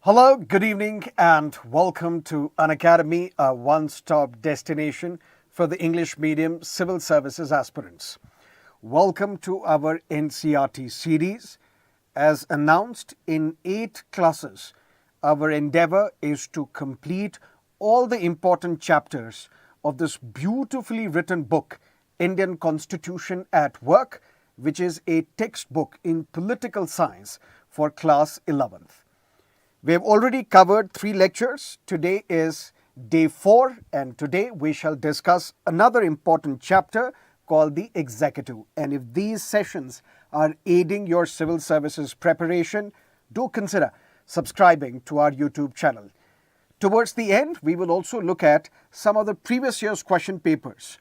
Hello, good evening, and welcome to Unacademy, a one-stop destination for the English medium civil services aspirants. Welcome to our NCERT series. As announced in 8 classes, our endeavor is to complete all the important chapters of this beautifully written book, Indian Constitution at Work, which is a textbook in political science for class 11th. We have already covered 3 lectures. Today is day 4, and today we shall discuss another important chapter called the Executive. And if these sessions are aiding your civil services preparation, do consider subscribing to our YouTube channel. Towards the end, we will also look at some of the previous year's question papers,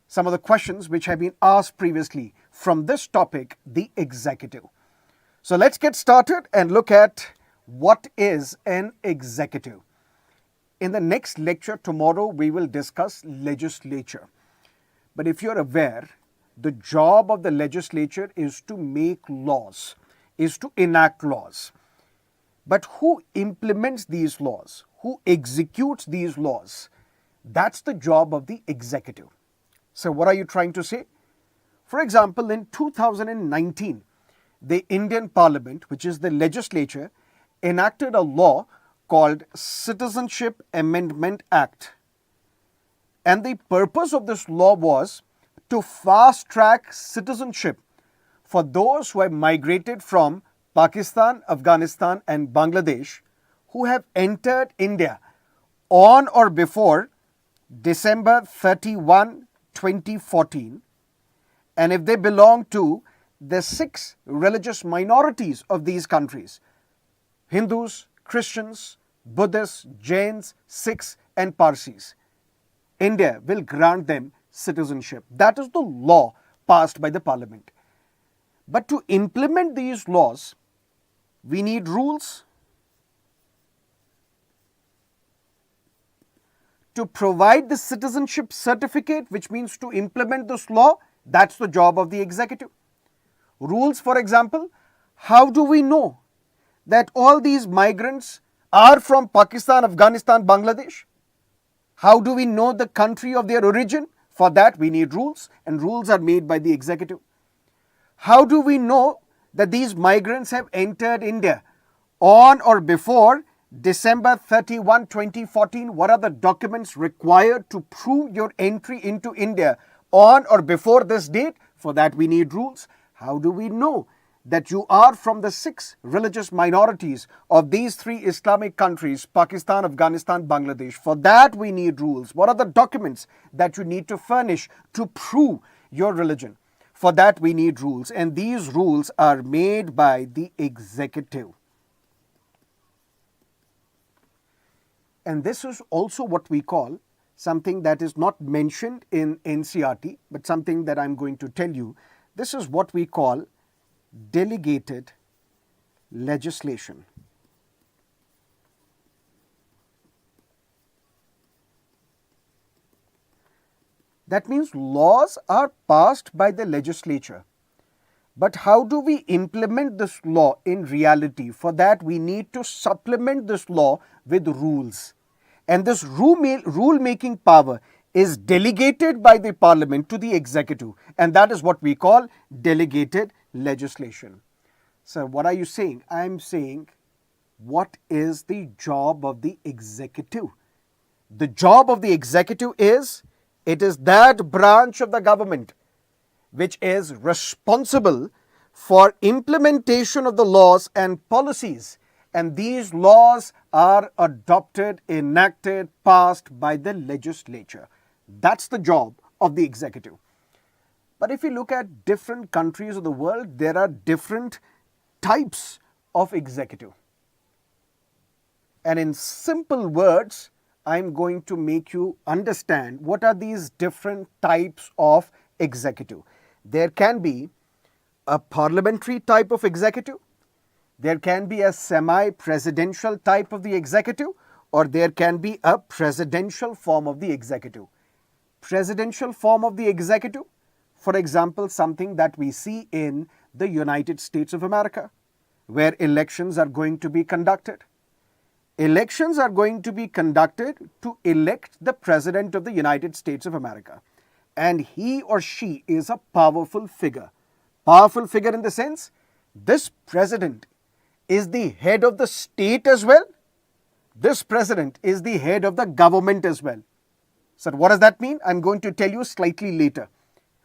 some of the questions which have been asked previously from this topic, the Executive. So let's get started and look at what is an executive. In the next lecture tomorrow, we will discuss legislature. But if you're aware, the job of the legislature is to make laws, is to enact laws. But who implements these laws? Who executes these laws? That's the job of the executive. So what are you trying to say? For example, in 2019, the Indian Parliament, which is the legislature, enacted a law called Citizenship Amendment Act. And the purpose of this law was to fast-track citizenship for those who have migrated from Pakistan, Afghanistan and Bangladesh who have entered India on or before December 31, 2014, and if they belong to the 6 religious minorities of these countries: Hindus, Christians, Buddhists, Jains, Sikhs and Parsis, India will grant them citizenship. That is the law passed by the Parliament. But to implement these laws, we need rules. To provide the citizenship certificate, which means to implement this law, that's the job of the executive. Rules, for example, how do we know that all these migrants are from Pakistan, Afghanistan, Bangladesh? How do we know the country of their origin? For that, we need rules, and rules are made by the executive. How do we know that these migrants have entered India on or before December 31, 2014? What are the documents required to prove your entry into India on or before this date? For that, we need rules. How do we know that you are from the 6 religious minorities of these 3 Islamic countries, Pakistan, Afghanistan, Bangladesh? For that, we need rules. What are the documents that you need to furnish to prove your religion? For that, we need rules. And these rules are made by the executive. And this is also what we call something that is not mentioned in NCERT, but something that I'm going to tell you. This is what we call delegated legislation. That means laws are passed by the legislature. But how do we implement this law in reality? For that, we need to supplement this law with rules. And this rule-making power is delegated by the Parliament to the executive. And that is what we call delegated legislation. So what are you saying? I'm saying, what is the job of the executive? The job of the executive is, it is that branch of the government which is responsible for implementation of the laws and policies. And these laws are adopted, enacted, passed by the legislature. That's the job of the executive. But if you look at different countries of the world, there are different types of executive. And in simple words, I'm going to make you understand what are these different types of executive. There can be a parliamentary type of executive, there can be a semi-presidential type of the executive, or there can be a presidential form of the executive. Presidential form of the executive, for example, something that we see in the United States of America, where elections are going to be conducted. Elections are going to be conducted to elect the President of the United States of America. And he or she is a powerful figure. Powerful figure in the sense, this president is the head of the state as well. This president is the head of the government as well. So what does that mean? I'm going to tell you slightly later.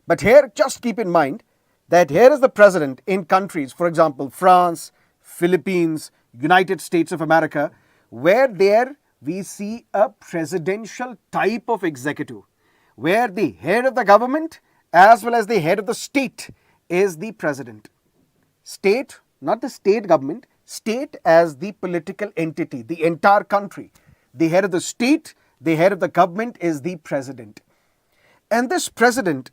But here, just keep in mind that here is the president in countries, for example, France, Philippines, United States of America, where there we see a presidential type of executive, where the head of the government as well as the head of the state is the president. State, not the state government, state as the political entity, the entire country. The head of the state, the head of the government is the president. And this president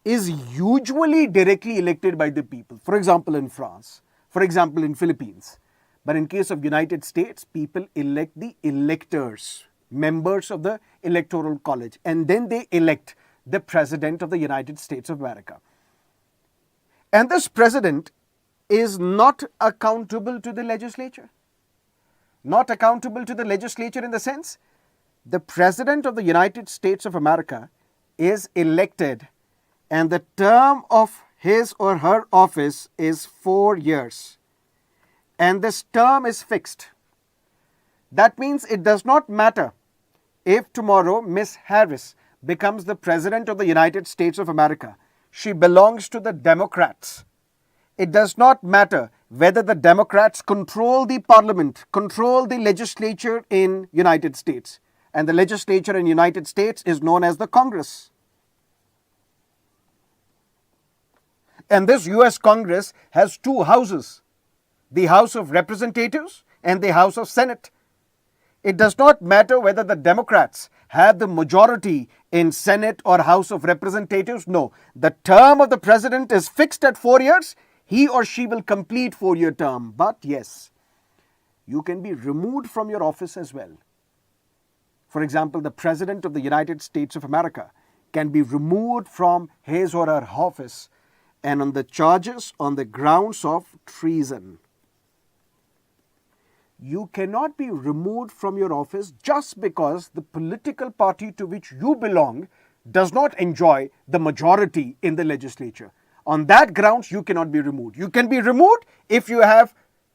is usually directly elected by the people. For example, in France, for example, in Philippines. But in case of United States, people elect the electors, members of the Electoral College, and then they elect the President of the United States of America. And this President is not accountable to the legislature. Not accountable to the legislature in the sense, the President of the United States of America is elected and the term of his or her office is 4 years. And this term is fixed. That means it does not matter if tomorrow Miss Harris becomes the President of the United States of America. She belongs to the Democrats. It does not matter whether the Democrats control the parliament, control the legislature in United States. And the legislature in United States is known as the Congress. And this US Congress has two houses, the House of Representatives and the House of Senate. It does not matter whether the Democrats have the majority in Senate or House of Representatives. No, the term of the president is fixed at 4 years. He or she will complete 4-year term. But yes, you can be removed from your office as well. For example, the President of the United States of America can be removed from his or her office and on the charges on the grounds of treason. You cannot be removed from your office just because the political party to which you belong does not enjoy the majority in the legislature. On that grounds, you cannot be removed. You can be removed if you have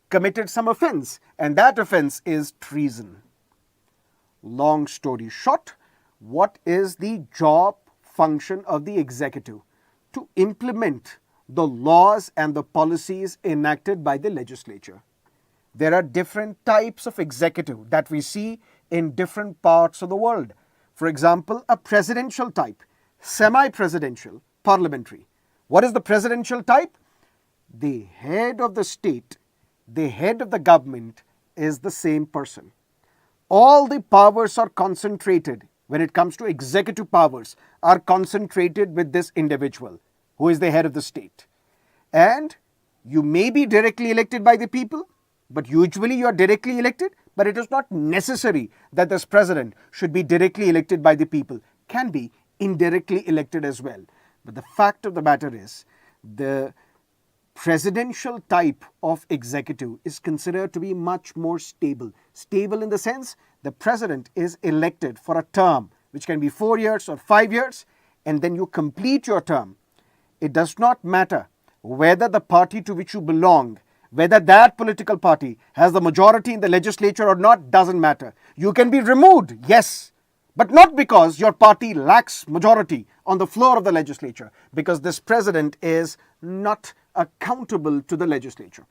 committed some offense, and that offense is treason. Long story short, what is the job function of the executive? To implement the laws and the policies enacted by the legislature. There are different types of executive that we see in different parts of the world. For example, a presidential type, semi-presidential, parliamentary. What is the presidential type? The head of the state, the head of the government is the same person. All the powers are concentrated, when it comes to executive powers, are concentrated with this individual who is the head of the state. And you may be directly elected by the people, but usually you are directly elected, but it is not necessary that this president should be directly elected by the people. Can be indirectly elected as well. But the fact of the matter is, the presidential type of executive is considered to be much more stable. Stable in the sense, the president is elected for a term, which can be 4 years or 5 years, and then you complete your term. It does not matter whether the party to which you belong, whether that political party has the majority in the legislature or not, doesn't matter. You can be removed, yes, but not because your party lacks majority on the floor of the legislature, because this president is not accountable to the legislature.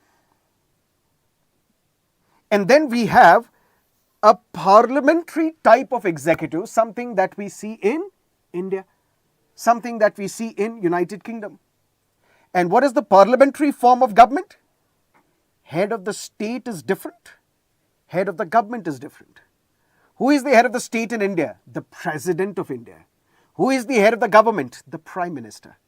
And then we have a parliamentary type of executive, something that we see in India, something that we see in United Kingdom. And what is the parliamentary form of government? Head of the state is different. Head of the government is different. Who is the head of the state in India? The President of India. Who is the head of the government? The Prime Minister.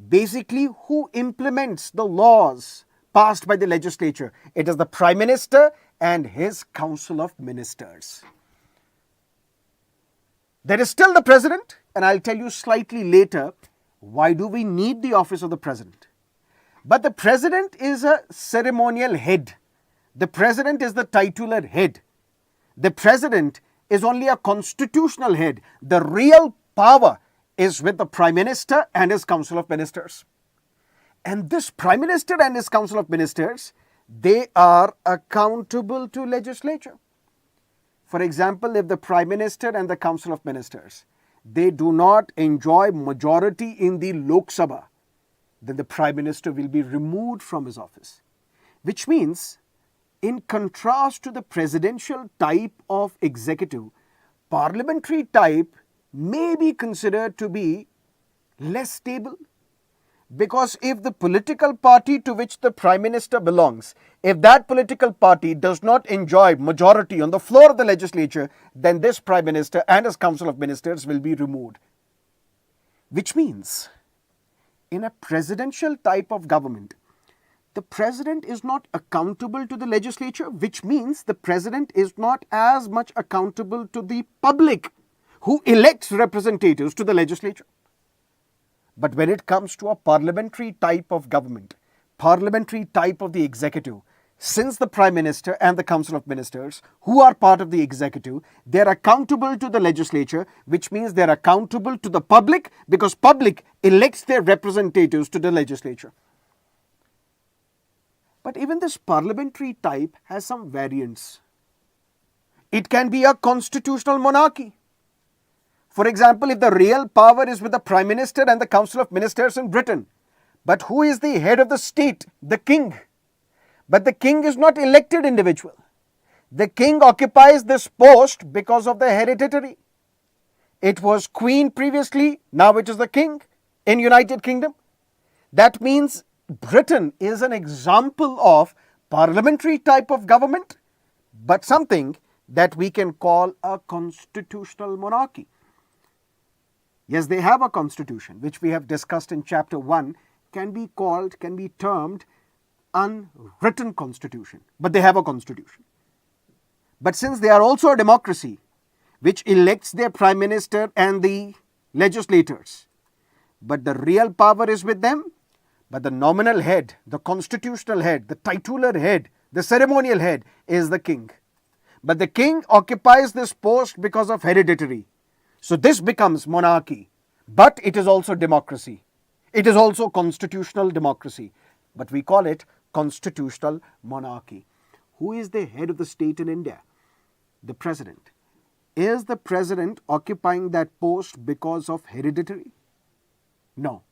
Basically, who implements the laws passed by the legislature? It is the Prime Minister and his Council of Ministers. There is still the President, and I'll tell you slightly later why do we need the office of the President. But the President is a ceremonial head. The president is the titular head. The president is only a constitutional head. The real power is with the Prime Minister and his Council of Ministers. And this Prime Minister and his Council of Ministers, they are accountable to legislature. For example, if the Prime Minister and the Council of Ministers, they do not enjoy majority in the Lok Sabha, then the Prime Minister will be removed from his office. Which means, in contrast to the presidential type of executive, parliamentary type may be considered to be less stable. Because if the political party to which the Prime Minister belongs, if that political party does not enjoy majority on the floor of the legislature, then this Prime Minister and his Council of Ministers will be removed. Which means, in a presidential type of government, the president is not accountable to the legislature, which means the president is not as much accountable to the public who elects representatives to the legislature. But when it comes to a parliamentary type of government, parliamentary type of the executive, since the Prime Minister and the Council of Ministers, who are part of the executive, they are accountable to the legislature, which means they are accountable to the public because public elects their representatives to the legislature. But even this parliamentary type has some variants. It can be a constitutional monarchy. For example, if the real power is with the Prime Minister and the Council of Ministers in Britain, but who is the head of the state? The king. But the king is not elected individual. The king occupies this post because of the hereditary. It was queen previously, now it is the king in United Kingdom. That means Britain is an example of parliamentary type of government, but something that we can call a constitutional monarchy. Yes, they have a constitution, which we have discussed in chapter 1, can be termed unwritten constitution, but they have a constitution. But since they are also a democracy, which elects their Prime Minister and the legislators, but the real power is with them, but the nominal head, the constitutional head, the titular head, the ceremonial head is the king. But the king occupies this post because of hereditary. So this becomes monarchy, but it is also democracy. It is also constitutional democracy, but we call it constitutional monarchy. Who is the head of the state in India? The president. Is the president occupying that post because of hereditary? No,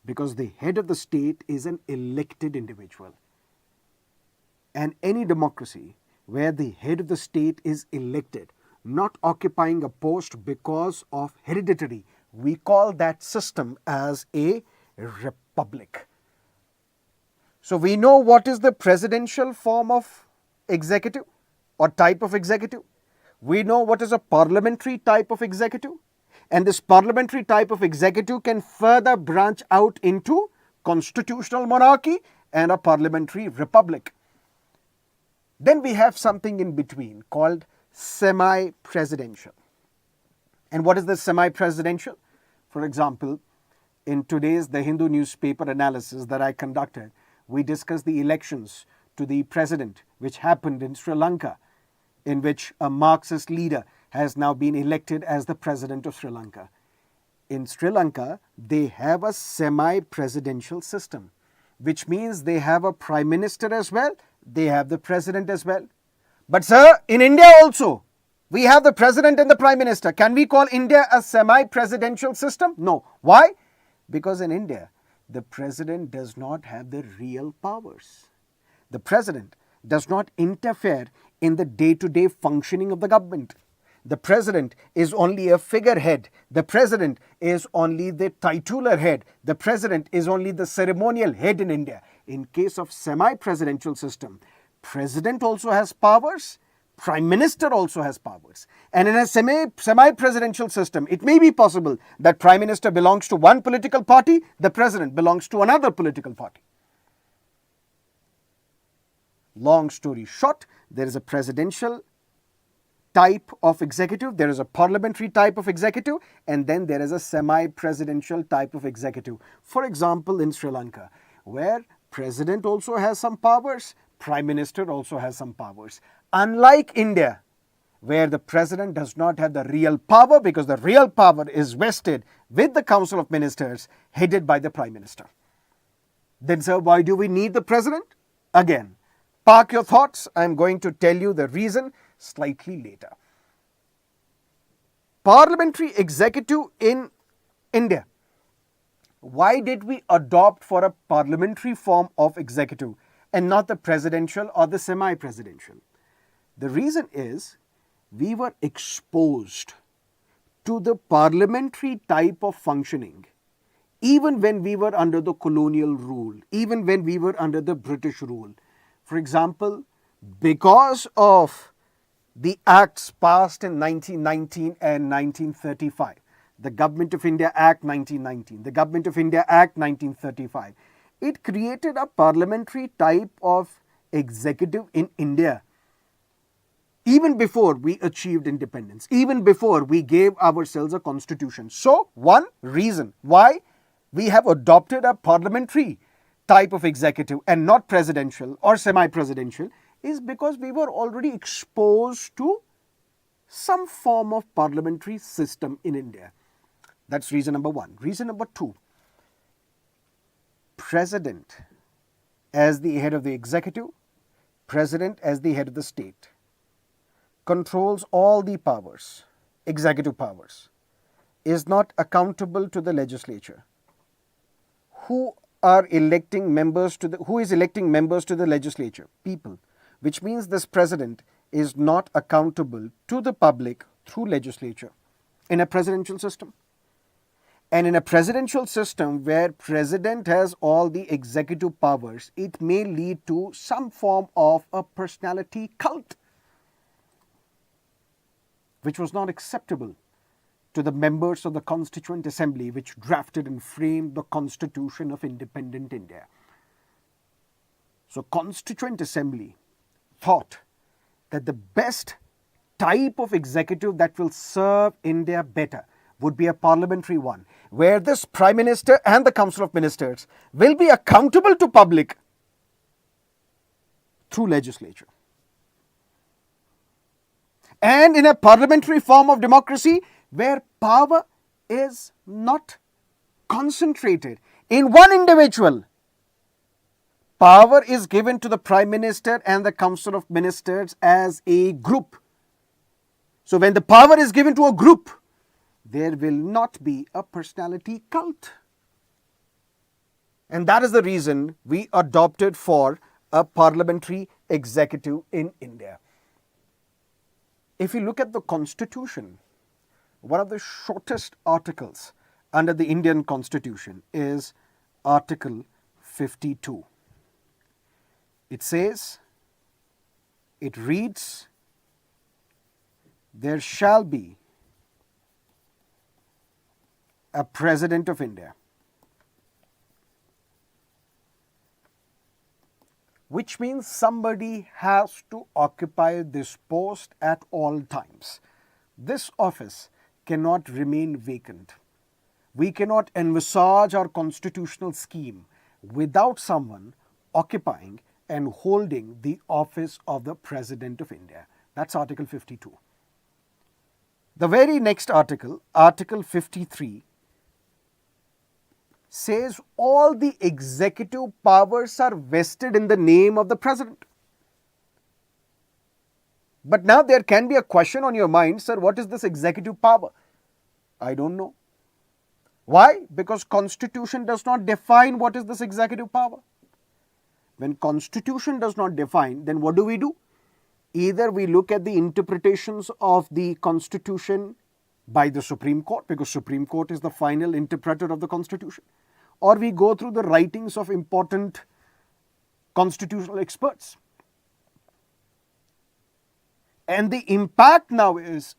because the head of the state is an elected individual. And any democracy where the head of the state is elected, not occupying a post because of hereditary, we call that system as a republic. So we know what is the presidential form of executive or type of executive. We know what is a parliamentary type of executive. And this parliamentary type of executive can further branch out into constitutional monarchy and a parliamentary republic. Then we have something in between called semi-presidential. And what is the semi-presidential? For example, in today's The Hindu newspaper analysis that I conducted, we discussed the elections to the president which happened in Sri Lanka, in which a Marxist leader has now been elected as the president of Sri Lanka. In Sri Lanka, they have a semi-presidential system, which means they have a prime minister as well, they have the president as well. But sir, in India also, we have the president and the prime minister. Can we call India a semi-presidential system? No. Why? Because in India, the president does not have the real powers. The president does not interfere in the day-to-day functioning of the government. The president is only a figurehead. The president is only the titular head. The president is only the ceremonial head in India. In case of semi-presidential system, president also has powers, prime minister also has powers. And in a semi-presidential system, it may be possible that prime minister belongs to one political party, the president belongs to another political party. Long story short, there is a presidential type of executive, there is a parliamentary type of executive, and then there is a semi-presidential type of executive. For example, in Sri Lanka, where president also has some powers, Prime Minister also has some powers. Unlike India, where the President does not have the real power because the real power is vested with the Council of Ministers headed by the Prime Minister. Then, sir, why do we need the President? Again, park your thoughts. I'm going to tell you the reason slightly later. Parliamentary executive in India. Why did we adopt for a parliamentary form of executive and not the presidential or the semi-presidential? The reason is we were exposed to the parliamentary type of functioning even when we were under the colonial rule, even when we were under the British rule. For example, because of the acts passed in 1919 and 1935, the Government of India Act 1919, the Government of India Act 1935, it created a parliamentary type of executive in India even before we achieved independence, even before we gave ourselves a constitution. So, one reason why we have adopted a parliamentary type of executive and not presidential or semi-presidential is because we were already exposed to some form of parliamentary system in India. That's reason number one. Reason number two, President as the head of the executive, President as the head of the state, controls all the powers, executive powers, is not accountable to the legislature. Who is electing members to the legislature? People. Which means this president is not accountable to the public through legislature in a presidential system. And in a presidential system where president has all the executive powers, it may lead to some form of a personality cult, which was not acceptable to the members of the Constituent Assembly which drafted and framed the Constitution of independent India. So Constituent Assembly thought that the best type of executive that will serve India better would be a parliamentary one, where this Prime Minister and the Council of Ministers will be accountable to public through legislature. And in a parliamentary form of democracy, where power is not concentrated in one individual, power is given to the Prime Minister and the Council of Ministers as a group. So when the power is given to a group, there will not be a personality cult. And that is the reason we adopted for a parliamentary executive in India. If you look at the Constitution, one of the shortest articles under the Indian Constitution is Article 52. It says, it reads, there shall be a President of India, which means somebody has to occupy this post at all times. This office cannot remain vacant. We cannot envisage our constitutional scheme without someone occupying and holding the office of the President of India. That's Article 52. The very next article, Article 53, says all the executive powers are vested in the name of the President. But now there can be a question on your mind, sir, what is this executive power? I don't know. Why? Because Constitution does not define what is this executive power. When Constitution does not define, then what do? Either we look at the interpretations of the Constitution by the Supreme Court, because Supreme Court is the final interpreter of the Constitution, or we go through the writings of important constitutional experts. And the impact now is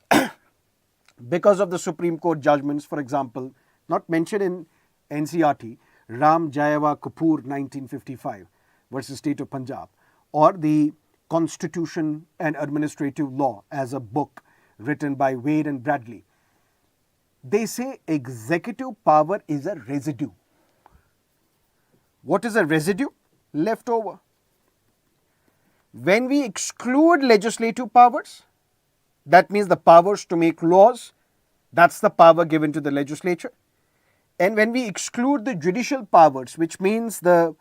because of the Supreme Court judgments, for example, not mentioned in NCERT, Ram Jayava Kapoor 1955 versus State of Punjab, or the Constitution and Administrative Law as a book written by Wade and Bradley. They say executive power is a residue. What is a residue? Leftover. when we exclude legislative powers, that means the powers to make laws, that's the power given to the legislature. And when we exclude the judicial powers, which means the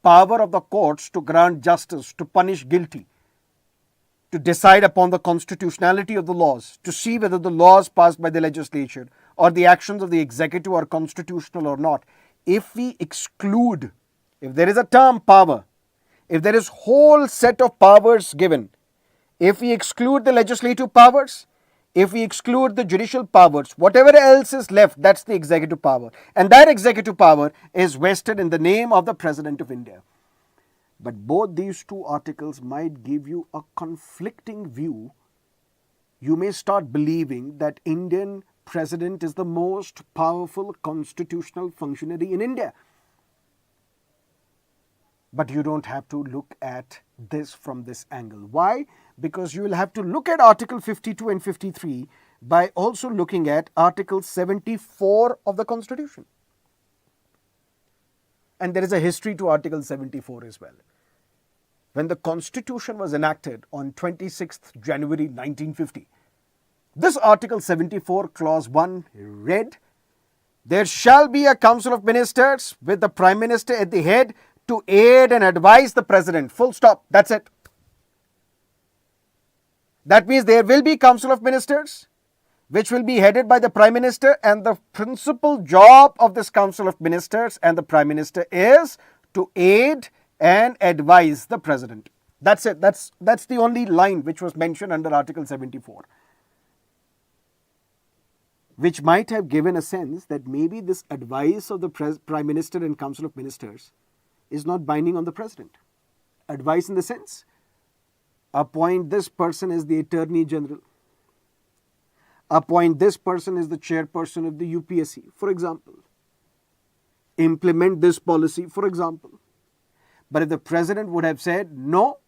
power of the courts to grant justice, to punish guilty, to decide upon the constitutionality of the laws, to see whether the laws passed by the legislature or the actions of the executive are constitutional or not. If we exclude, if there is a term power, if there is whole set of powers given, if we exclude the legislative powers, if we exclude the judicial powers, whatever else is left, that's the executive power. And that executive power is vested in the name of the President of India. But both these two articles might give you a conflicting view. You may start believing that Indian President is the most powerful constitutional functionary in India. But you don't have to look at this from this angle. Why? Because you will have to look at Article 52 and 53 by also looking at Article 74 of the Constitution. And there is a history to Article 74 as well. When the Constitution was enacted on 26th January 1950, this Article 74, Clause 1 read, "There shall be a Council of Ministers with the Prime Minister at the head to aid and advise the President." Full stop. That's it. That means there will be Council of Ministers which will be headed by the Prime Minister, and the principal job of this Council of Ministers and the Prime Minister is to aid and advise the President. That's it. That's the only line which was mentioned under Article 74. Which might have given a sense that maybe this advice of the Prime Minister and Council of Ministers is not binding on the President. Advice in the sense, appoint this person as the Attorney General. Appoint this person as the chairperson of the UPSC, for example. Implement this policy, for example. But if the President would have said, no,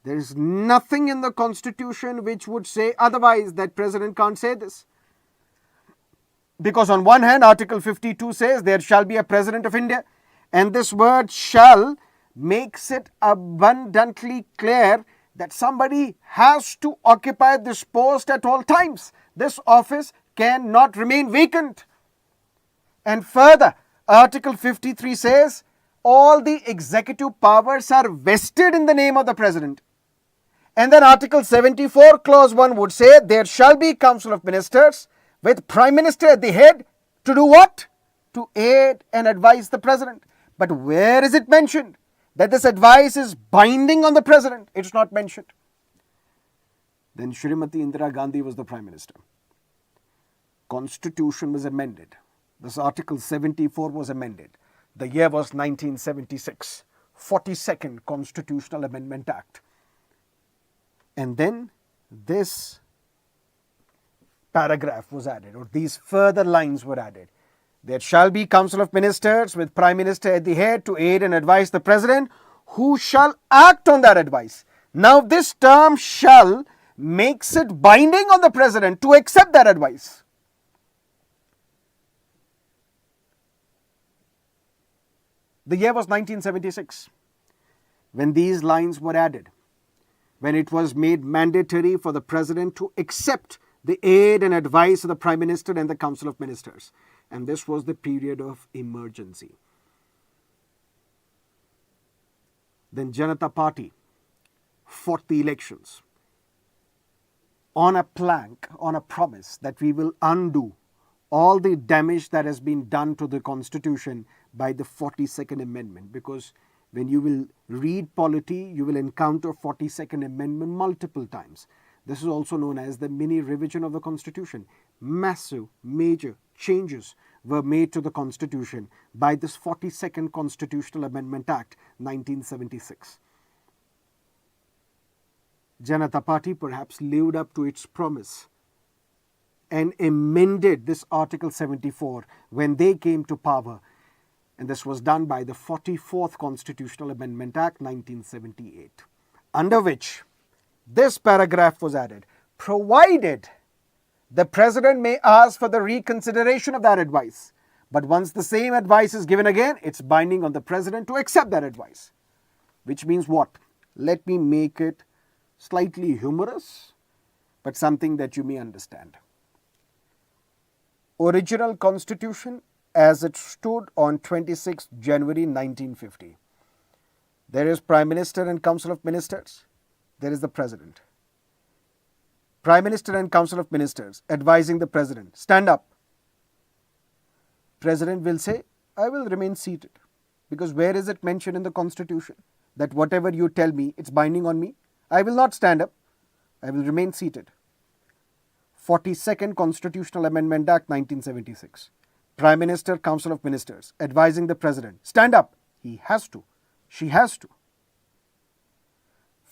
there is nothing in the Constitution which would say otherwise, that President can't say this. Because on one hand, Article 52 says there shall be a President of India, and this word shall makes it abundantly clear that somebody has to occupy this post at all times. This office cannot remain vacant. And further, Article 53 says all the executive powers are vested in the name of the President. And then Article 74, Clause 1 would say there shall be Council of Ministers with Prime Minister at the head to do what? To aid and advise the President. But where is it mentioned that this advice is binding on the President? It's not mentioned. Then Shrimati Indira Gandhi was the Prime Minister. Constitution was amended. This Article 74 was amended. The year was 1976, 42nd Constitutional Amendment Act. And then this paragraph was added, or these further lines were added. There shall be Council of Ministers with Prime Minister at the head to aid and advise the President, who shall act on that advice. Now this term shall makes it binding on the President to accept that advice. The year was 1976 when these lines were added, when it was made mandatory for the President to accept the aid and advice of the Prime Minister and the Council of Ministers. And this was the period of emergency. Then Janata Party fought the elections on a plank, on a promise that we will undo all the damage that has been done to the Constitution by the 42nd Amendment. Because when you will read polity, you will encounter 42nd Amendment multiple times. This is also known as the mini revision of the Constitution. Massive, major changes were made to the Constitution by this 42nd Constitutional Amendment Act, 1976. Janata Party perhaps lived up to its promise and amended this Article 74 when they came to power. And this was done by the 44th Constitutional Amendment Act, 1978, under which this paragraph was added, provided the President may ask for the reconsideration of that advice. But once the same advice is given again, it's binding on the President to accept that advice. Which means what? Let me make it slightly humorous, but something that you may understand. Original Constitution as it stood on 26th January 1950. There is Prime Minister and Council of Ministers. There is the President. Prime Minister and Council of Ministers advising the President, stand up. President will say, I will remain seated. Because where is it mentioned in the Constitution that whatever you tell me, it's binding on me? I will not stand up. I will remain seated. 42nd Constitutional Amendment Act 1976. Prime Minister, Council of Ministers advising the President, stand up. He has to. She has to.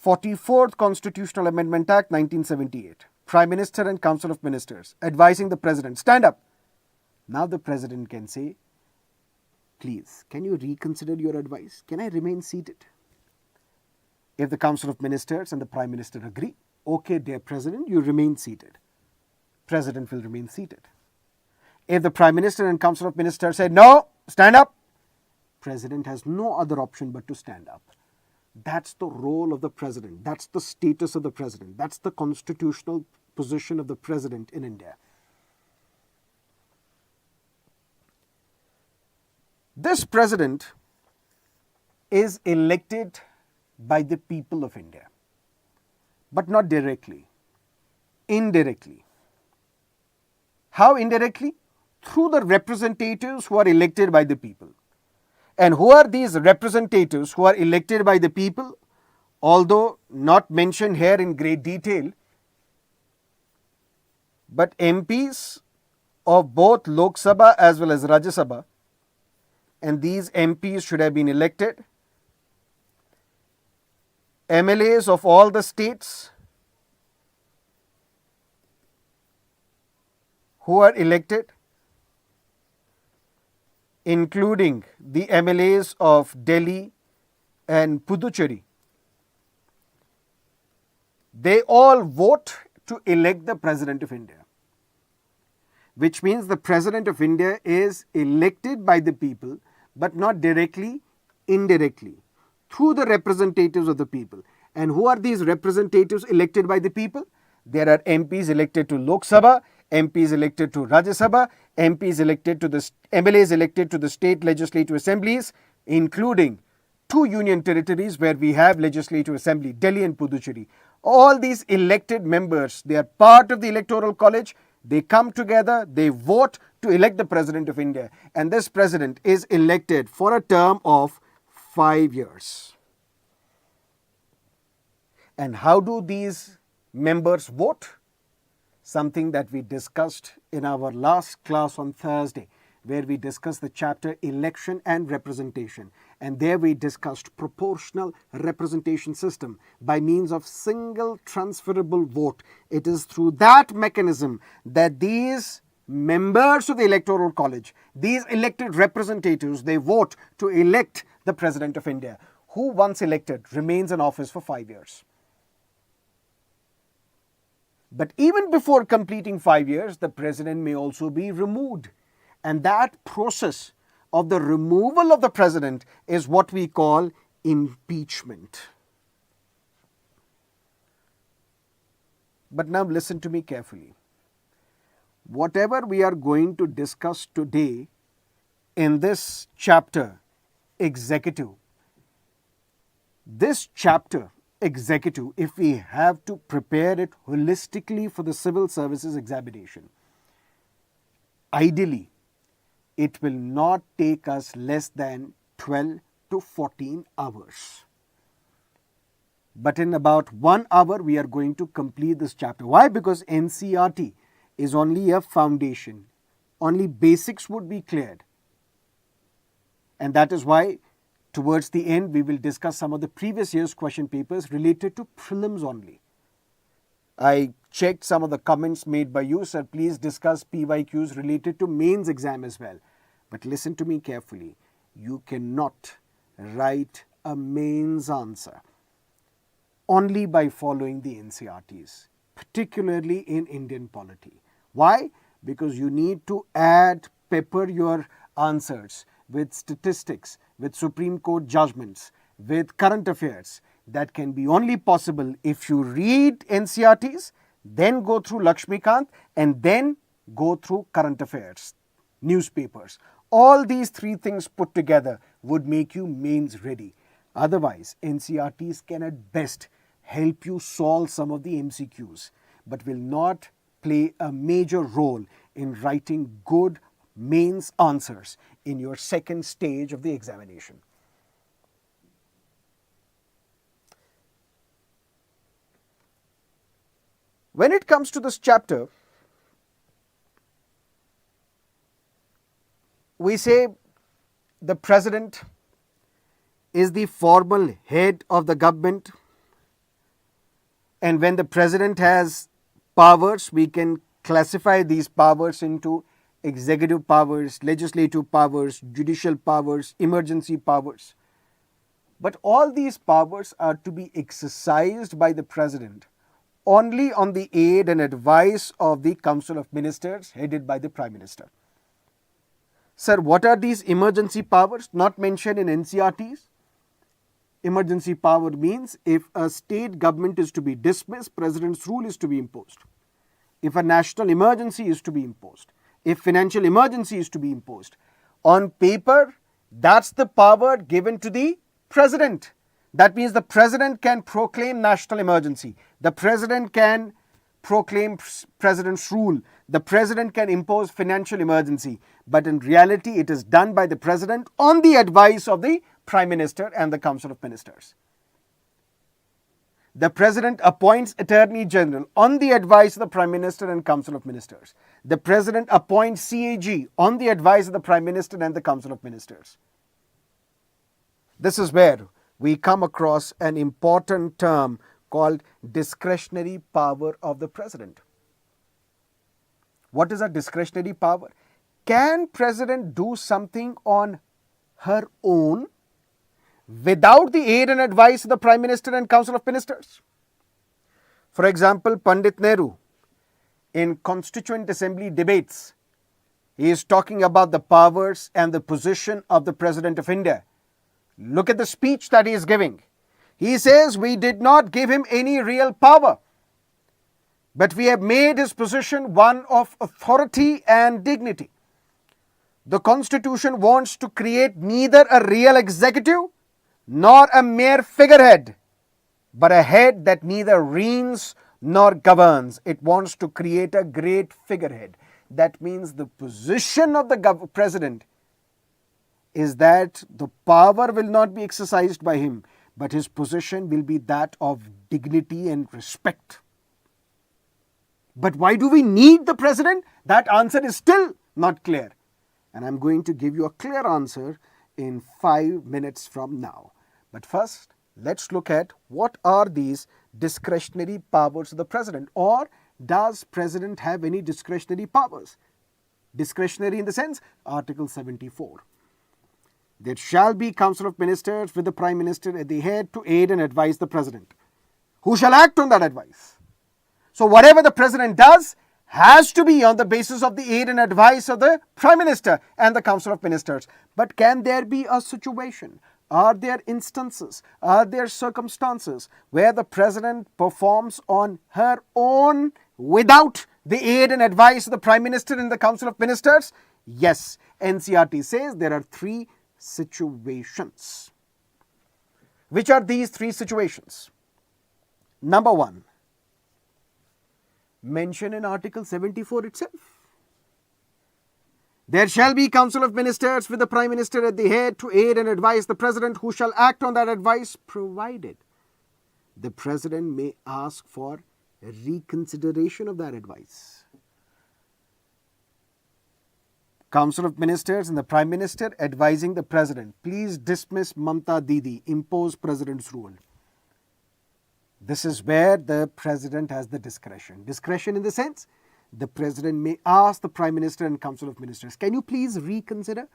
44th Constitutional Amendment Act 1978. Prime Minister and Council of Ministers advising the President, stand up. Now the President can say, please, can you reconsider your advice? Can I remain seated? If the Council of Ministers and the Prime Minister agree, okay, dear President, you remain seated. President will remain seated. If the Prime Minister and Council of Ministers say, no, stand up, President has no other option but to stand up. That's the role of the President. That's the status of the President. That's the constitutional position of the President in India. This President is elected by the people of India, but not directly, indirectly. How indirectly? Through the representatives who are elected by the people. And who are these representatives who are elected by the people? Although not mentioned here in great detail, but MPs of both Lok Sabha as well as Rajya Sabha, and these MPs should have been elected. MLAs of all the states who are elected, including the MLAs of Delhi and Puducherry, they all vote to elect the President of India, which means the President of India is elected by the people, but not directly, indirectly, through the representatives of the people. And who are these representatives elected by the people? There are MPs elected to Lok Sabha, MPs elected to Rajya Sabha, MPs elected to the MLAs elected to the state legislative assemblies, including 2 union territories where we have legislative assembly, Delhi and Puducherry. All these elected members, they are part of the electoral college. They come together, they vote to elect the President of India. And this President is elected for a term of 5 years. And how do these members vote? Something that we discussed in our last class on Thursday, where we discussed the chapter Election and Representation. And there we discussed proportional representation system by means of single transferable vote. It is through that mechanism that these members of the Electoral College, these elected representatives, they vote to elect the President of India, who once elected remains in office for 5 years. But even before completing 5 years, the President may also be removed. And that process of the removal of the President is what we call impeachment. But now listen to me carefully. Whatever we are going to discuss today in this chapter, Executive, this chapter, Executive, if we have to prepare it holistically for the civil services examination, ideally, it will not take us less than 12 to 14 hours. But in about 1 hour, we are going to complete this chapter. Why? Because NCERT is only a foundation. Only basics would be cleared. And that is why towards the end, we will discuss some of the previous year's question papers related to prelims only. I checked some of the comments made by you, sir. Please discuss PYQs related to mains exam as well. But listen to me carefully. You cannot write a mains answer only by following the NCERTs, particularly in Indian polity. Why? Because you need to pepper your answers with statistics, with Supreme Court judgments, with current affairs. that can be only possible if you read NCERTs, then go through Lakshmikant, and then go through current affairs, newspapers. All these three things put together would make you mains ready. Otherwise, NCERTs can at best help you solve some of the MCQs, but will not play a major role in writing good mains answers in your second stage of the examination. When it comes to this chapter, we say the president is the formal head of the government, and when the president has powers, we can classify these powers into executive powers, legislative powers, judicial powers, emergency powers. But all these powers are to be exercised by the president only on the aid and advice of the Council of Ministers headed by the Prime Minister. Sir, what are these emergency powers not mentioned in NCERTs? Emergency power means if a state government is to be dismissed, president's rule is to be imposed. If a national emergency is to be imposed, if financial emergency is to be imposed. On paper, that's the power given to the president. That means the president can proclaim national emergency. The president can proclaim president's rule. The president can impose financial emergency. But in reality, it is done by the president on the advice of the Prime Minister and the Council of Ministers. The president appoints Attorney General on the advice of the Prime Minister and Council of Ministers. The president appoints CAG on the advice of the Prime Minister and the Council of Ministers. This is where we come across an important term called discretionary power of the president. What is a discretionary power? Can president do something on her own without the aid and advice of the Prime Minister and Council of Ministers? For example, Pandit Nehru, in Constituent Assembly debates, he is talking about the powers and the position of the President of India. Look at the speech that he is giving. He says, we did not give him any real power, but we have made his position one of authority and dignity. The Constitution wants to create neither a real executive nor a mere figurehead, but a head that neither reigns nor governs. It wants to create a great figurehead. That means the position of the president is that the power will not be exercised by him, but his position will be that of dignity and respect. But why do we need the president? That answer is still not clear. And I'm going to give you a clear answer in 5 minutes from now. But first, let's look at what are these discretionary powers of the president, or does president have any discretionary powers? Discretionary in the sense, Article 74. There shall be Council of Ministers with the Prime Minister at the head to aid and advise the president, who shall act on that advice. So whatever the president does has to be on the basis of the aid and advice of the Prime Minister and the Council of Ministers. But can there be a situation? Are there instances? Are there circumstances where the president performs on her own without the aid and advice of the Prime Minister and the Council of Ministers? Yes, NCERT says there are 3 situations. Which are these 3 situations? Number 1, mentioned in Article 74 itself. There shall be Council of Ministers with the Prime Minister at the head to aid and advise the President, who shall act on that advice, provided the President may ask for reconsideration of that advice. Council of Ministers and the Prime Minister advising the President, please dismiss Mamta Didi, impose President's rule. This is where the President has the discretion. Discretion in the sense, the President may ask the Prime Minister and Council of Ministers, can you please reconsider?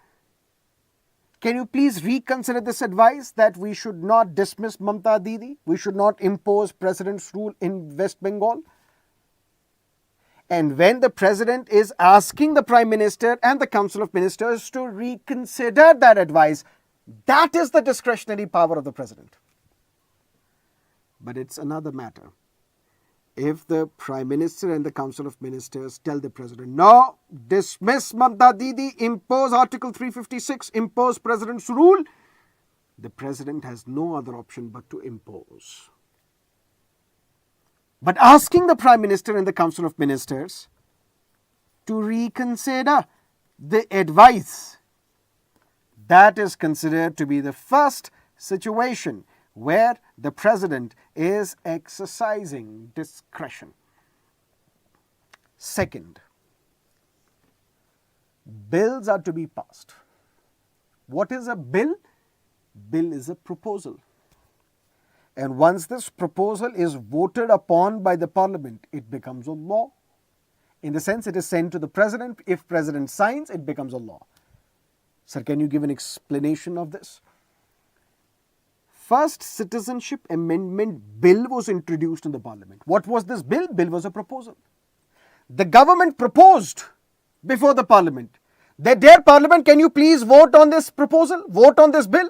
Can you please reconsider this advice that we should not dismiss Mamta Didi? We should not impose President's rule in West Bengal? And when the President is asking the Prime Minister and the Council of Ministers to reconsider that advice, that is the discretionary power of the President. But it's another matter. If the Prime Minister and the Council of Ministers tell the President, no, dismiss Mamta Didi, impose Article 356, impose President's rule, the President has no other option but to impose. But asking the Prime Minister and the Council of Ministers to reconsider the advice, that is considered to be the first situation where the President is exercising discretion. Second, bills are to be passed. What is a bill? Bill is a proposal. And once this proposal is voted upon by the Parliament, it becomes a law. In the sense, it is sent to the President. If President signs, it becomes a law. Sir, can you give an explanation of this? First Citizenship Amendment Bill was introduced in the Parliament. What was this bill? Bill was a proposal. The government proposed before the Parliament that, dear Parliament, can you please vote on this proposal? Vote on this bill.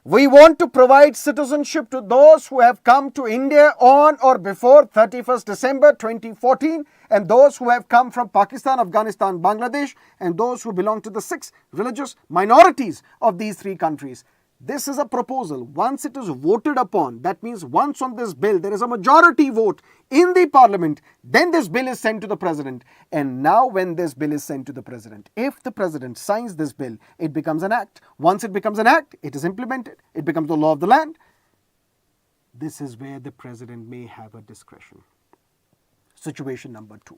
We want to provide citizenship to those who have come to India on or before 31st December 2014 and those who have come from Pakistan, Afghanistan, Bangladesh and those who belong to the 6 religious minorities of these 3 countries. This is a proposal. Once it is voted upon, that means once on this bill there is a majority vote in the Parliament, then this bill is sent to the President. And now when this bill is sent to the President, if the President signs this bill, it becomes an act. Once it becomes an act, it is implemented. It becomes the law of the land. This is where the President may have a discretion. Situation number 2.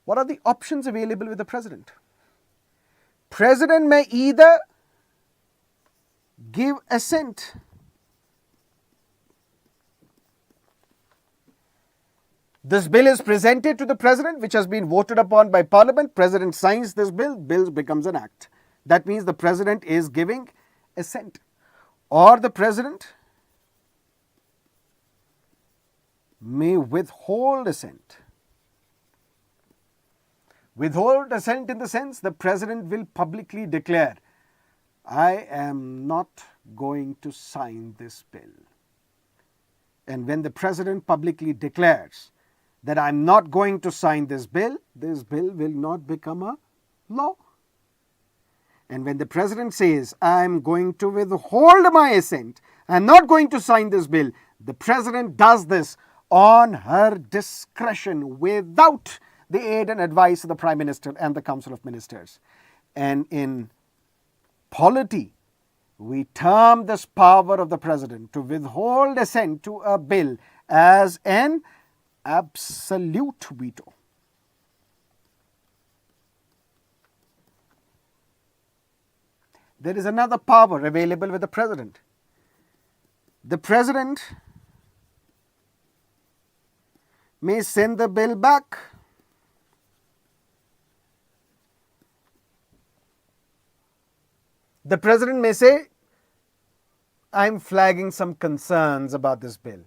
What are the options available with the President? President may either give assent. This bill is presented to the President, which has been voted upon by Parliament. President signs this bill, bill becomes an act. That means the President is giving assent. Or the President may withhold assent. Withhold assent in the sense the President will publicly declare, I am not going to sign this bill. And when the President publicly declares that I am not going to sign this bill will not become a law. And when the President says, I am going to withhold my assent, I am not going to sign this bill, the President does this on her discretion without the aid and advice of the Prime Minister and the Council of Ministers. And in polity, we term this power of the President to withhold assent to a bill as an absolute veto. There is another power available with the President. The President may send the bill back. The President may say, I'm flagging some concerns about this bill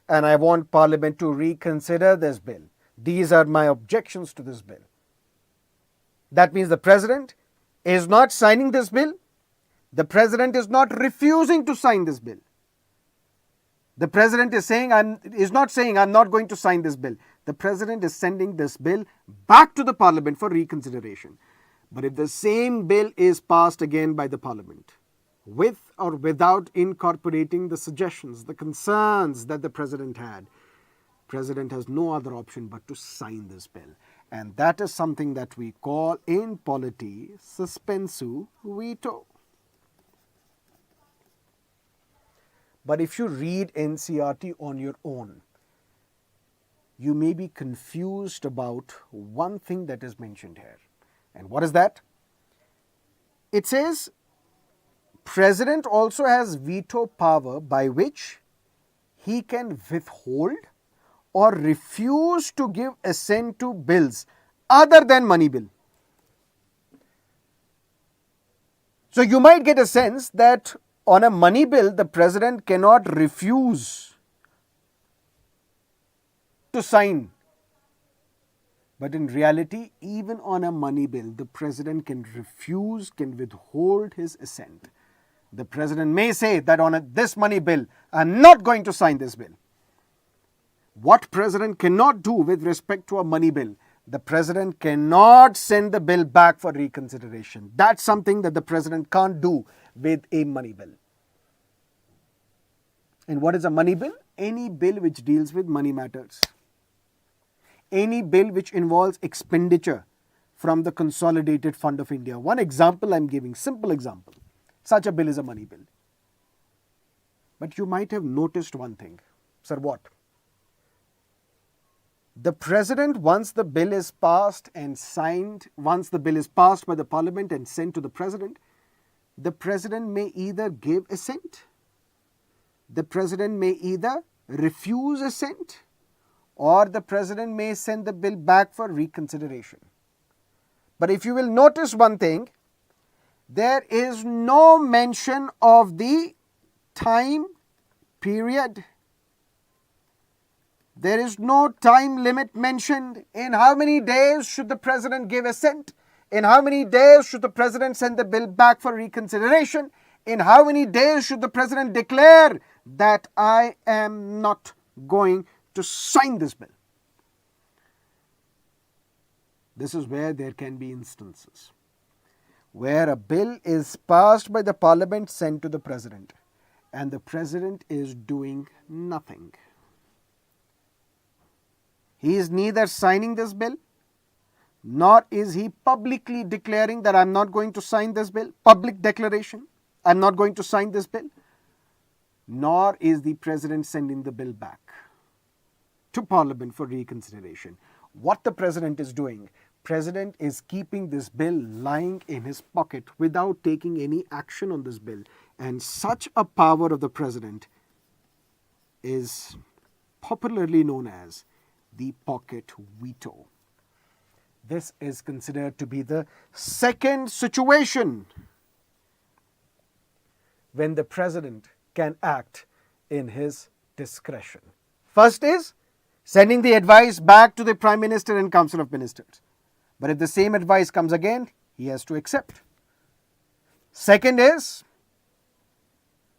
and I want Parliament to reconsider this bill. These are my objections to this bill. That means the President is not signing this bill. The President is not refusing to sign this bill. The President is not saying I'm not going to sign this bill. The President is sending this bill back to the Parliament for reconsideration. But if the same bill is passed again by the Parliament, with or without incorporating the suggestions, the concerns that the President had, President has no other option but to sign this bill. And that is something that we call in polity suspensu veto. But if you read NCERT on your own, you may be confused about one thing that is mentioned here. And what is that? It says, President also has veto power by which he can withhold or refuse to give assent to bills other than money bill. So you might get a sense that on a money bill, the President cannot refuse to sign. But in reality, even on a money bill, the President can refuse, can withhold his assent. The president may say that on this money bill, I'm not going to sign this bill. What president cannot do with respect to a money bill? The president cannot send the bill back for reconsideration. That's something that the president can't do with a money bill. And what is a money bill? Any bill which deals with money matters. Any bill which involves expenditure from the Consolidated Fund of India. One example I'm giving, simple example. Such a bill is a money bill. But you might have noticed one thing. Sir, what? The president, once the bill is passed and signed, once the bill is passed by the parliament and sent to the president may either give assent, the president may either refuse assent, or the president may send the bill back for reconsideration. But if you will notice one thing, there is no mention of the time period. There is no time limit mentioned. In how many days should the president give assent? In how many days should the president send the bill back for reconsideration? In how many days should the president declare that I am not going to sign this bill? This is where there can be instances where a bill is passed by the parliament, sent to the president, and the president is doing nothing. He is neither signing this bill, nor is he publicly declaring that I am not going to sign this bill, public declaration, I am not going to sign this bill, nor is the president sending the bill back to parliament for reconsideration. What the president is doing, president is keeping this bill lying in his pocket without taking any action on this bill. And such a power of the president is popularly known as the pocket veto. This is considered to be the second situation when the president can act in his discretion. First is sending the advice back to the Prime Minister and Council of Ministers. But if the same advice comes again, he has to accept. Second is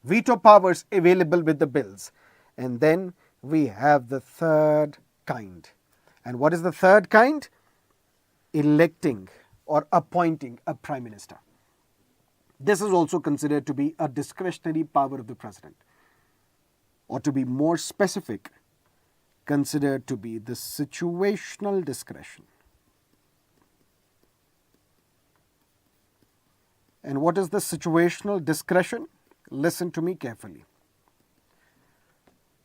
veto powers available with the bills. And then we have the third kind. And what is the third kind? Electing or appointing a Prime Minister. This is also considered to be a discretionary power of the president. Or to be more specific, considered to be the situational discretion. And what is the situational discretion? Listen to me carefully.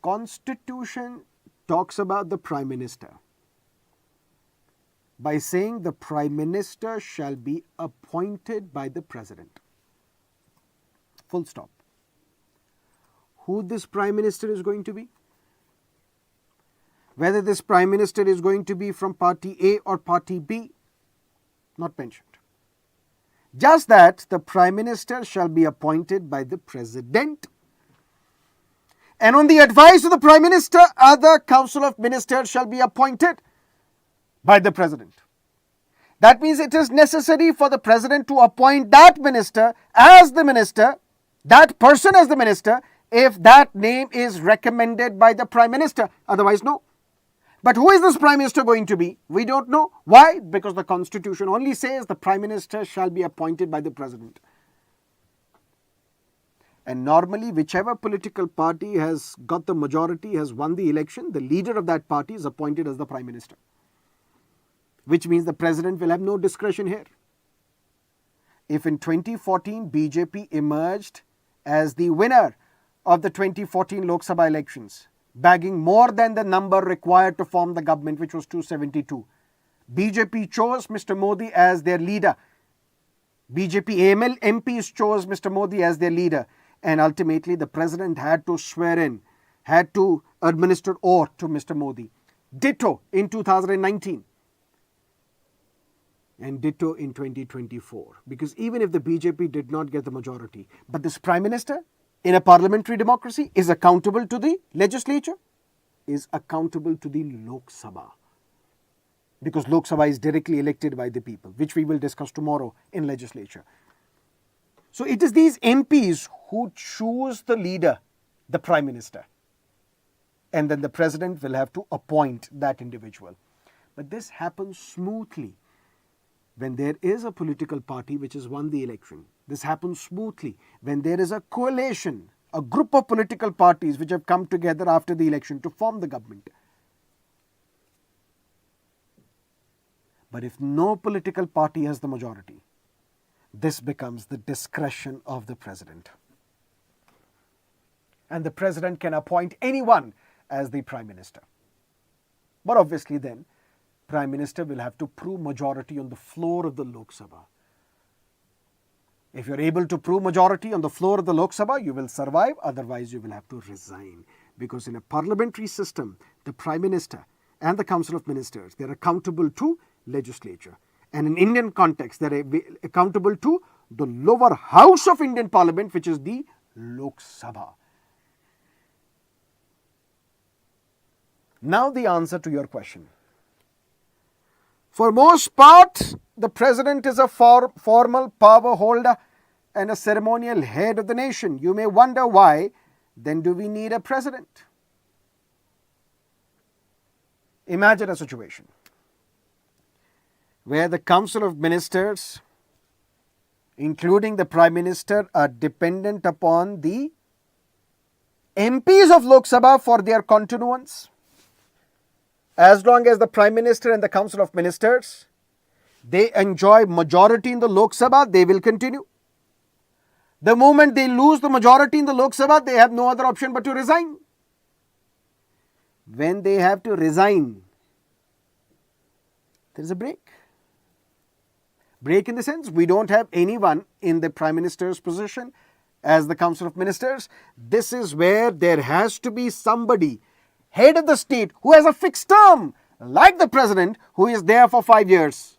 Constitution talks about the Prime Minister by saying the Prime Minister shall be appointed by the President. Full stop. Who this Prime Minister is going to be? Whether this Prime Minister is going to be from Party A or Party B, not mentioned. Just that the Prime Minister shall be appointed by the President. And on the advice of the Prime Minister, other Council of Ministers shall be appointed by the President. That means it is necessary for the President to appoint that minister as the minister, that person as the minister, if that name is recommended by the Prime Minister. Otherwise, no. But who is this Prime Minister going to be? We don't know. Why? Because the Constitution only says the Prime Minister shall be appointed by the President. And normally, whichever political party has got the majority, has won the election, the leader of that party is appointed as the Prime Minister. Which means the President will have no discretion here. If in 2014 BJP emerged as the winner of the 2014 Lok Sabha elections, bagging more than the number required to form the government, which was 272. BJP chose Mr. Modi as their leader. BJP AML MPs chose Mr. Modi as their leader. And ultimately, the president had to swear in, had to administer oath to Mr. Modi. Ditto in 2019. And ditto in 2024. Because even if the BJP did not get the majority, but this Prime Minister, in a parliamentary democracy, is accountable to the legislature, is accountable to the Lok Sabha. Because Lok Sabha is directly elected by the people, which we will discuss tomorrow in legislature. So it is these MPs who choose the leader, the Prime Minister. And then the President will have to appoint that individual. But this happens smoothly when there is a political party which has won the election. This happens smoothly when there is a coalition, a group of political parties which have come together after the election to form the government. But if no political party has the majority, this becomes the discretion of the President. And the President can appoint anyone as the Prime Minister. But obviously then, Prime Minister will have to prove majority on the floor of the Lok Sabha. If you're able to prove majority on the floor of the Lok Sabha, you will survive. Otherwise, you will have to resign. Because in a parliamentary system, the Prime Minister and the Council of Ministers, they're accountable to legislature. And in Indian context, they're accountable to the lower house of Indian Parliament, which is the Lok Sabha. Now the answer to your question. For most part, the President is a formal power holder and a ceremonial head of the nation. You may wonder why, then do we need a President? Imagine a situation where the Council of Ministers, including the Prime Minister, are dependent upon the MPs of Lok Sabha for their continuance. As long as the Prime Minister and the Council of Ministers, they enjoy majority in the Lok Sabha, they will continue. The moment they lose the majority in the Lok Sabha, they have no other option but to resign. When they have to resign, there is a break. Break in the sense, we don't have anyone in the Prime Minister's position as the Council of Ministers. This is where there has to be somebody, head of the state, who has a fixed term, like the President, who is there for 5 years.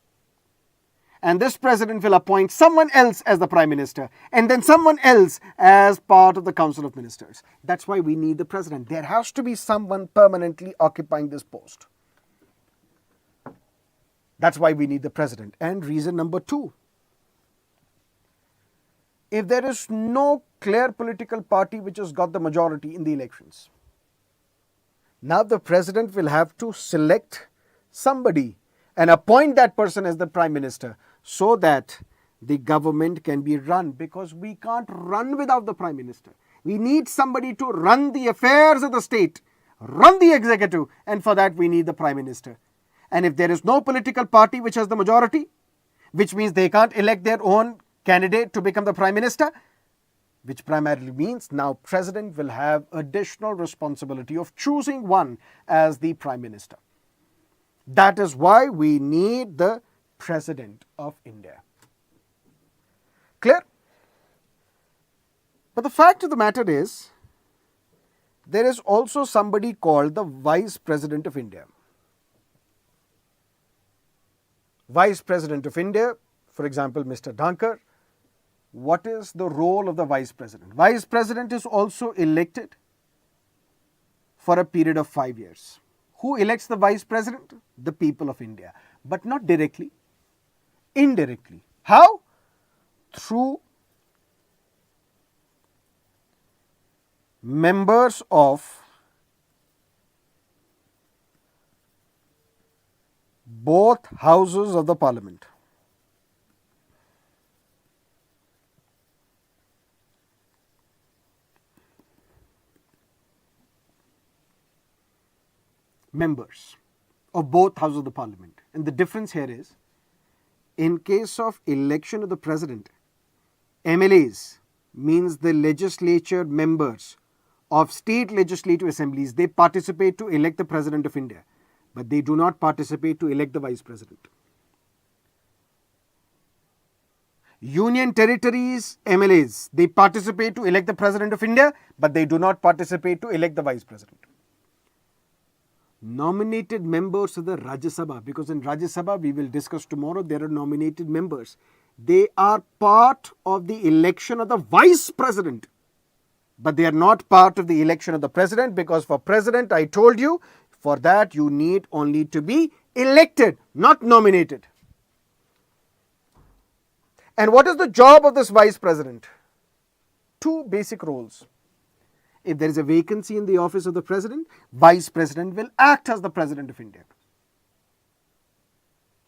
And this President will appoint someone else as the Prime Minister and then someone else as part of the Council of Ministers. That's why we need the President. There has to be someone permanently occupying this post. That's why we need the President. And reason number 2. If there is no clear political party which has got the majority in the elections, now the President will have to select somebody and appoint that person as the Prime Minister so that the government can be run, because we can't run without the Prime Minister. We need somebody to run the affairs of the state, run the executive, and for that we need the Prime Minister. And if there is no political party which has the majority, which means they can't elect their own candidate to become the Prime Minister, which primarily means now President will have additional responsibility of choosing one as the Prime Minister. That is why we need the President of India. Clear? But the fact of the matter is, there is also somebody called the Vice President of India. Vice President of India, for example, Mr. Dhankar. What is the role of the Vice President? Vice President is also elected for a period of 5 years. Who elects the Vice President? The people of India. But not directly, indirectly. How? Through members of both houses of the Parliament. Members of both houses of the Parliament. And the difference here is, in case of election of the President, MLAs means the legislature members of state legislative assemblies, they participate to elect the President of India, but they do not participate to elect the Vice President. Union territories, MLAs, they participate to elect the President of India, but they do not participate to elect the Vice President. Nominated members of the Rajya Sabha, because in Rajya Sabha we will discuss tomorrow, there are nominated members. They are part of the election of the Vice President, but they are not part of the election of the President, because for President, I told you, for that you need only to be elected, not nominated. And what is the job of this Vice President? Two basic roles. If there is a vacancy in the office of the President, Vice President will act as the President of India.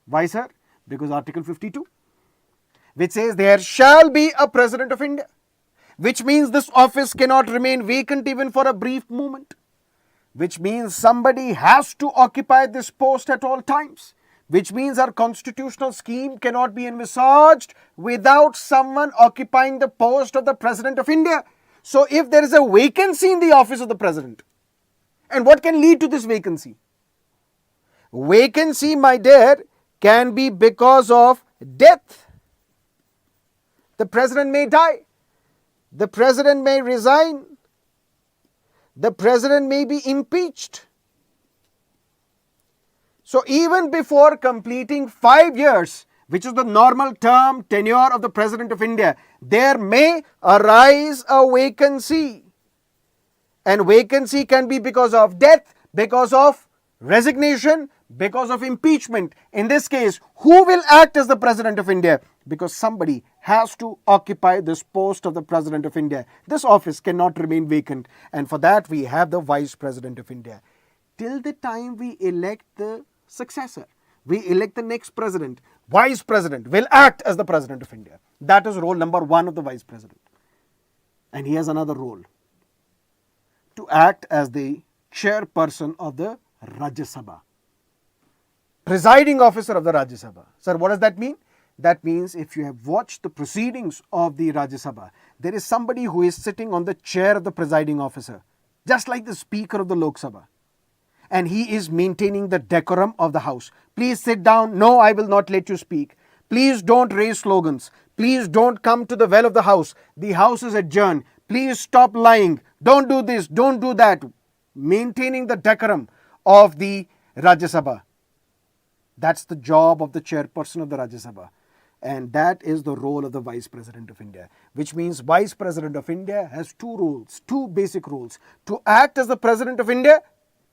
Why, sir? Because Article 52, which says there shall be a President of India, which means this office cannot remain vacant even for a brief moment, which means somebody has to occupy this post at all times, which means our constitutional scheme cannot be envisaged without someone occupying the post of the President of India. So if there is a vacancy in the office of the President, and what can lead to this vacancy? Vacancy, my dear, can be because of death. The President may die. The President may resign. The President may be impeached. So even before completing 5 years, which is the normal term tenure of the President of India, there may arise a vacancy. And vacancy can be because of death, because of resignation, because of impeachment. In this case, who will act as the President of India? Because somebody has to occupy this post of the President of India. This office cannot remain vacant, and for that we have the Vice President of India. Till the time we elect the successor, we elect the next President, Vice President will act as the President of India. That is role number 1 of the Vice President. And he has another role, to act as the chairperson of the Rajya Sabha, presiding officer of the Rajya Sabha. Sir, what does that mean? That means if you have watched the proceedings of the Rajya Sabha, there is somebody who is sitting on the chair of the presiding officer, just like the Speaker of the Lok Sabha. And he is maintaining the decorum of the House. Please sit down. No, I will not let you speak. Please don't raise slogans. Please don't come to the well of the House. The House is adjourned. Please stop lying. Don't do this. Don't do that. Maintaining the decorum of the Rajya Sabha. That's the job of the chairperson of the Rajya Sabha. And that is the role of the Vice President of India, which means Vice President of India has 2 roles, 2 basic roles: to act as the President of India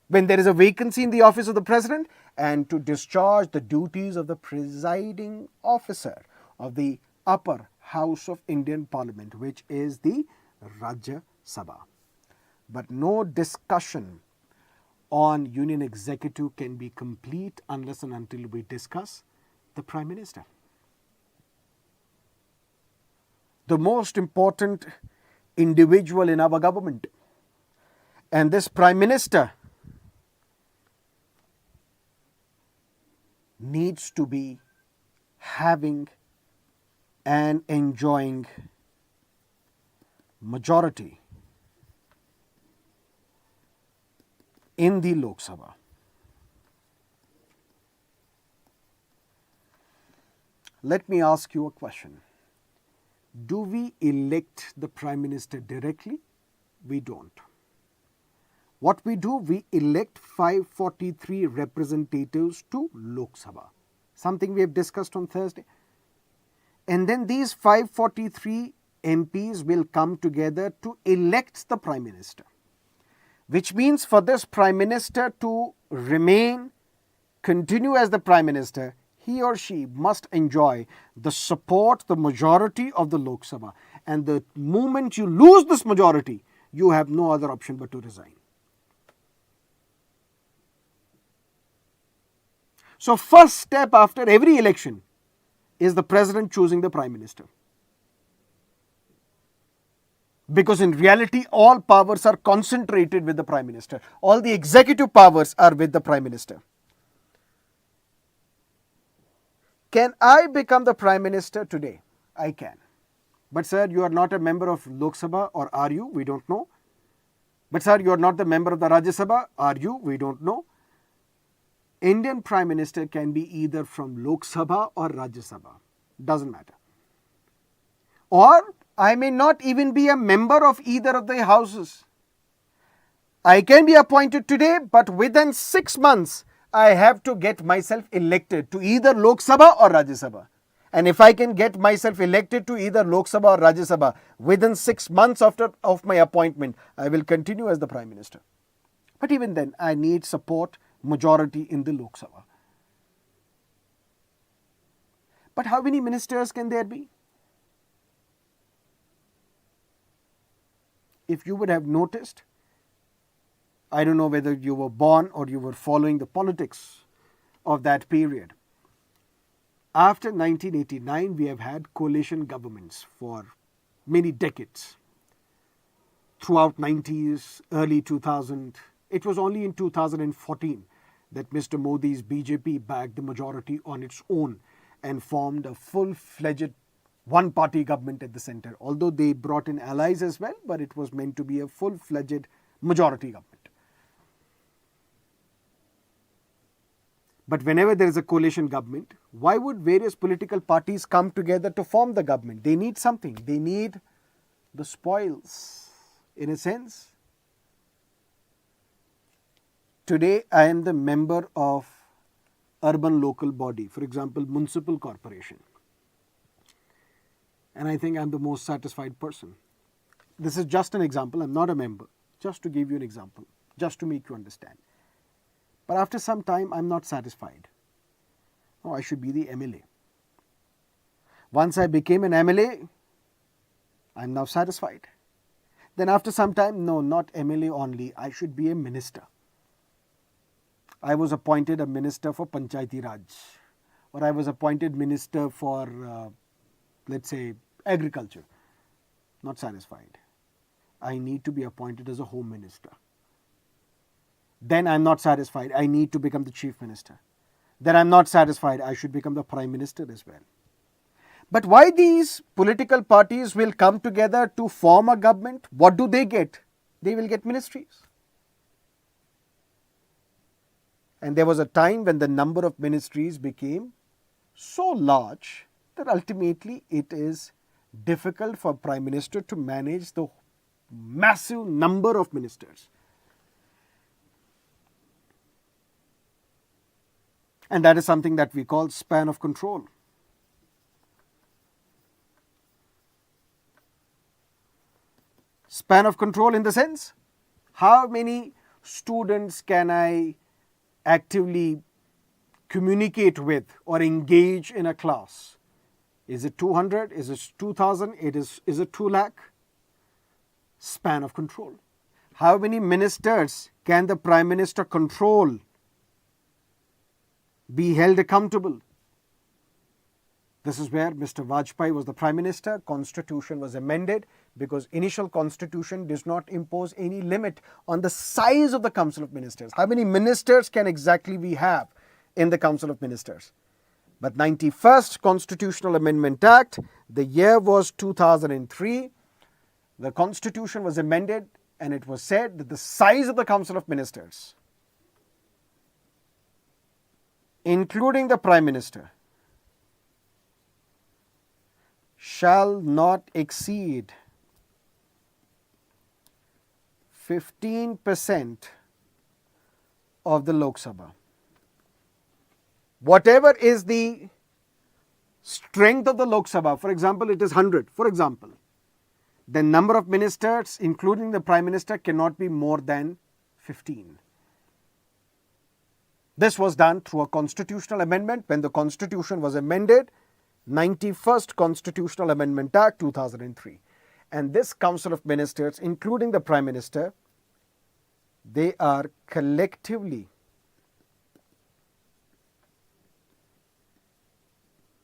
when there is a vacancy in the office of the President, and to discharge the duties of the presiding officer of the upper house of Indian Parliament, which is the Rajya Sabha. But no discussion on Union Executive can be complete unless and until we discuss the Prime Minister. The most important individual in our government. And this Prime Minister needs to be having and enjoying majority in the Lok Sabha. Let me ask you a question. Do we elect the Prime Minister directly? We don't. What we do, we elect 543 representatives to Lok Sabha, something we have discussed on Thursday. And then these 543 MPs will come together to elect the Prime Minister, which means for this Prime Minister to continue as the Prime Minister, he or she must enjoy the support, the majority of the Lok Sabha. And the moment you lose this majority, you have no other option but to resign. So first step after every election is the President choosing the Prime Minister. Because in reality, all powers are concentrated with the Prime Minister. All the executive powers are with the Prime Minister. Can I become the Prime Minister today? I can. But sir, you are not a member of Lok Sabha, or are you? We don't know. But sir, you are not the member of the Rajya Sabha, are you? We don't know. Indian Prime Minister can be either from Lok Sabha or Rajya Sabha. Doesn't matter. Or I may not even be a member of either of the houses. I can be appointed today, but within 6 months, I have to get myself elected to either Lok Sabha or Rajya Sabha. And if I can get myself elected to either Lok Sabha or Rajya Sabha within 6 months of my appointment, I will continue as the Prime Minister. But even then, I need support, majority in the Lok Sabha. But how many ministers can there be? if you would have noticed, I don't know whether you were born or you were following the politics of that period. After 1989, we have had coalition governments for many decades. Throughout 90s, early 2000, it was only in 2014 that Mr. Modi's BJP bagged the majority on its own and formed a full-fledged one-party government at the center. Although they brought in allies as well, but it was meant to be a full-fledged majority government. But whenever there is a coalition government, why would various political parties come together to form the government? They need something. They need the spoils, in a sense. Today, I am the member of urban local body, for example, municipal corporation. And I think I'm the most satisfied person. This is just an example. I'm not a member. Just to give you an example, just to make you understand. But after some time, I'm not satisfied. Oh, I should be the MLA. Once I became an MLA, I'm now satisfied. Then after some time, no, not MLA only, I should be a minister. I was appointed a minister for Panchayati Raj, or I was appointed minister for, let's say, agriculture. Not satisfied. I need to be appointed as a home minister. Then I'm not satisfied. I need to become the chief minister. Then I'm not satisfied. I should become the prime minister as well. But why these political parties will come together to form a government? What do they get? They will get ministries. And there was a time when the number of ministries became so large that ultimately it is difficult for Prime Minister to manage the massive number of ministers. And that is something that we call span of control. Span of control in the sense, how many students can I actively communicate with or engage in a class? Is it 200? Is it 2,000? Is it 2 lakh? Span of control. How many ministers can the Prime Minister control? Be held accountable. This is where Mr. Vajpayee was the Prime Minister. Constitution was amended because initial constitution does not impose any limit on the size of the Council of Ministers. How many ministers can exactly we have in the Council of Ministers? But 91st Constitutional Amendment Act, the year was 2003. The Constitution was amended and it was said that the size of the Council of Ministers, including the Prime Minister, shall not exceed 15% of the Lok Sabha. Whatever is the strength of the Lok Sabha, for example, it is 100, for example, the number of ministers, including the Prime Minister, cannot be more than 15. This was done through a constitutional amendment when the Constitution was amended, 91st Constitutional Amendment Act 2003. And this Council of Ministers, including the Prime Minister, they are collectively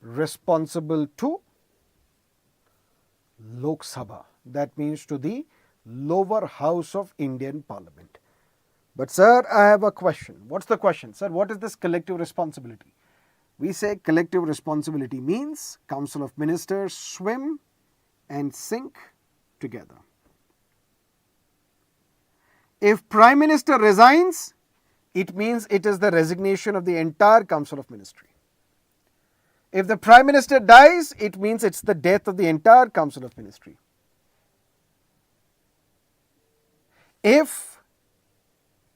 responsible to Lok Sabha. That means to the lower house of Indian Parliament. But sir, I have a question. What's the question? Sir, what is this collective responsibility? We say collective responsibility means Council of Ministers swim and sink together. If Prime Minister resigns, it means it is the resignation of the entire Council of Ministry. If the Prime Minister dies, it means it's the death of the entire Council of Ministry. If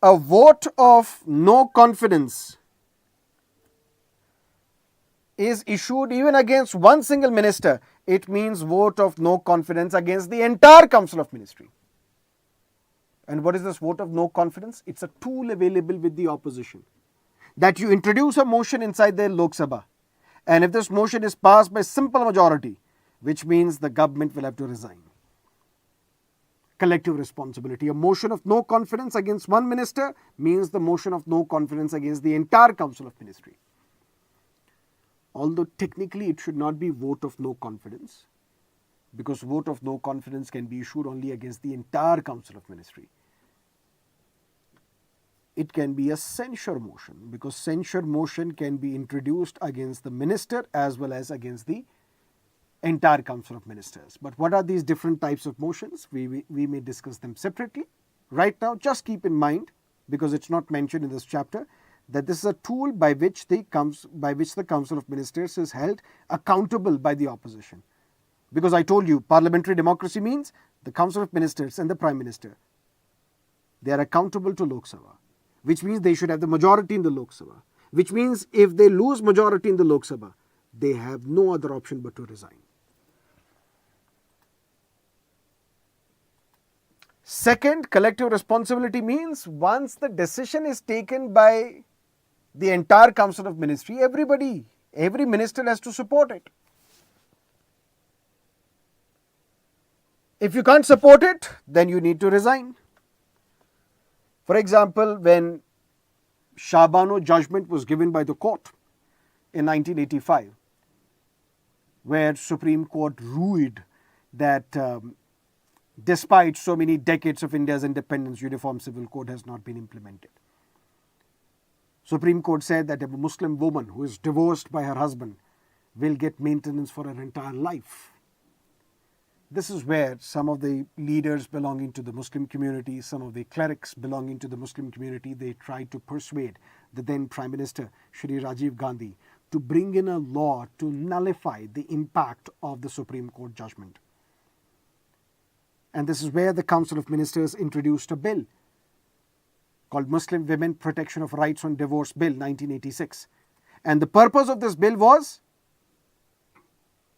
a vote of no confidence is issued even against one single minister, it means vote of no confidence against the entire Council of Ministry. And what is this vote of no confidence? It's a tool available with the opposition. That you introduce a motion inside the Lok Sabha. And if this motion is passed by simple majority, which means the government will have to resign. collective responsibility. A motion of no confidence against one minister means the motion of no confidence against the entire Council of Ministry. Although technically it should not be vote of no confidence, because vote of no confidence can be issued only against the entire Council of Ministry. It can be a censure motion, because censure motion can be introduced against the minister as well as against the entire Council of Ministers. But what are these different types of motions? We may discuss them separately. Right now, just keep in mind, because it's not mentioned in this chapter, that this is a tool by which the Council of Ministers is held accountable by the opposition. Because I told you, parliamentary democracy means the Council of Ministers and the Prime Minister, they are accountable to Lok Sabha, which means they should have the majority in the Lok Sabha, which means if they lose majority in the Lok Sabha, they have no other option but to resign. Second, collective responsibility means once the decision is taken by the entire Council of Ministry, every minister has to support it. If you can't support it, then you need to resign. For example, when Shabano judgment was given by the court in 1985, where Supreme Court ruled that despite so many decades of India's independence, Uniform Civil Code has not been implemented. Supreme Court said that a Muslim woman who is divorced by her husband will get maintenance for her entire life. This is where some of the leaders belonging to the Muslim community, some of the clerics belonging to the Muslim community, they tried to persuade the then Prime Minister, Shri Rajiv Gandhi, to bring in a law to nullify the impact of the Supreme Court judgment. And this is where the Council of Ministers introduced a bill called Muslim Women Protection of Rights on Divorce Bill 1986. And the purpose of this bill was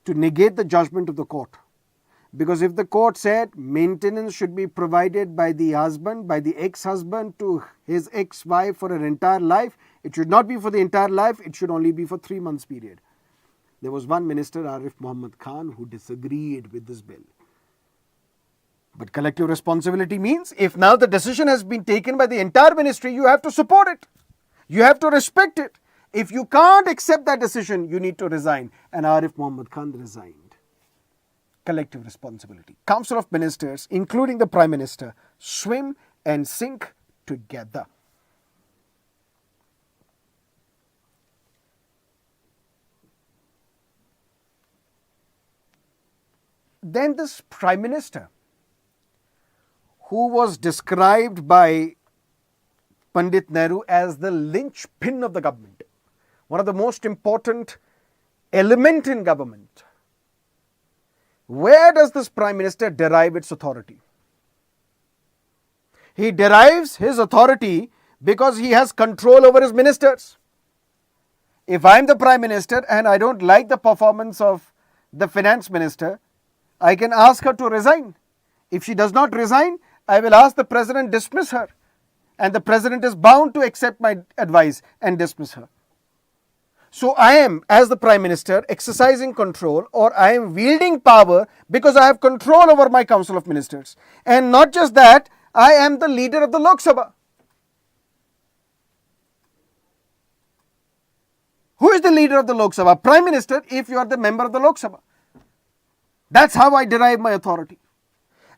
to negate the judgment of the court. Because if the court said maintenance should be provided by the husband, by the ex-husband to his ex-wife for her entire life, it should not be for the entire life, it should only be for 3 months period. There was one minister, Arif Muhammad Khan, who disagreed with this bill. But collective responsibility means if now the decision has been taken by the entire ministry, you have to support it. You have to respect it. If you can't accept that decision, you need to resign. And Arif Muhammad Khan resigned. Collective responsibility. Council of Ministers, including the Prime Minister, swim and sink together. Then this Prime Minister, who was described by Pandit Nehru as the linchpin of the government, one of the most important element in government. Where does this Prime Minister derive its authority? He derives his authority because he has control over his ministers. If I am the Prime Minister and I don't like the performance of the Finance Minister, I can ask her to resign. If she does not resign, I will ask the President to dismiss her. And the President is bound to accept my advice and dismiss her. So I am, as the Prime Minister, exercising control, or I am wielding power because I have control over my Council of Ministers. And not just that, I am the leader of the Lok Sabha. Who is the leader of the Lok Sabha? Prime Minister, if you are the member of the Lok Sabha. That's how I derive my authority.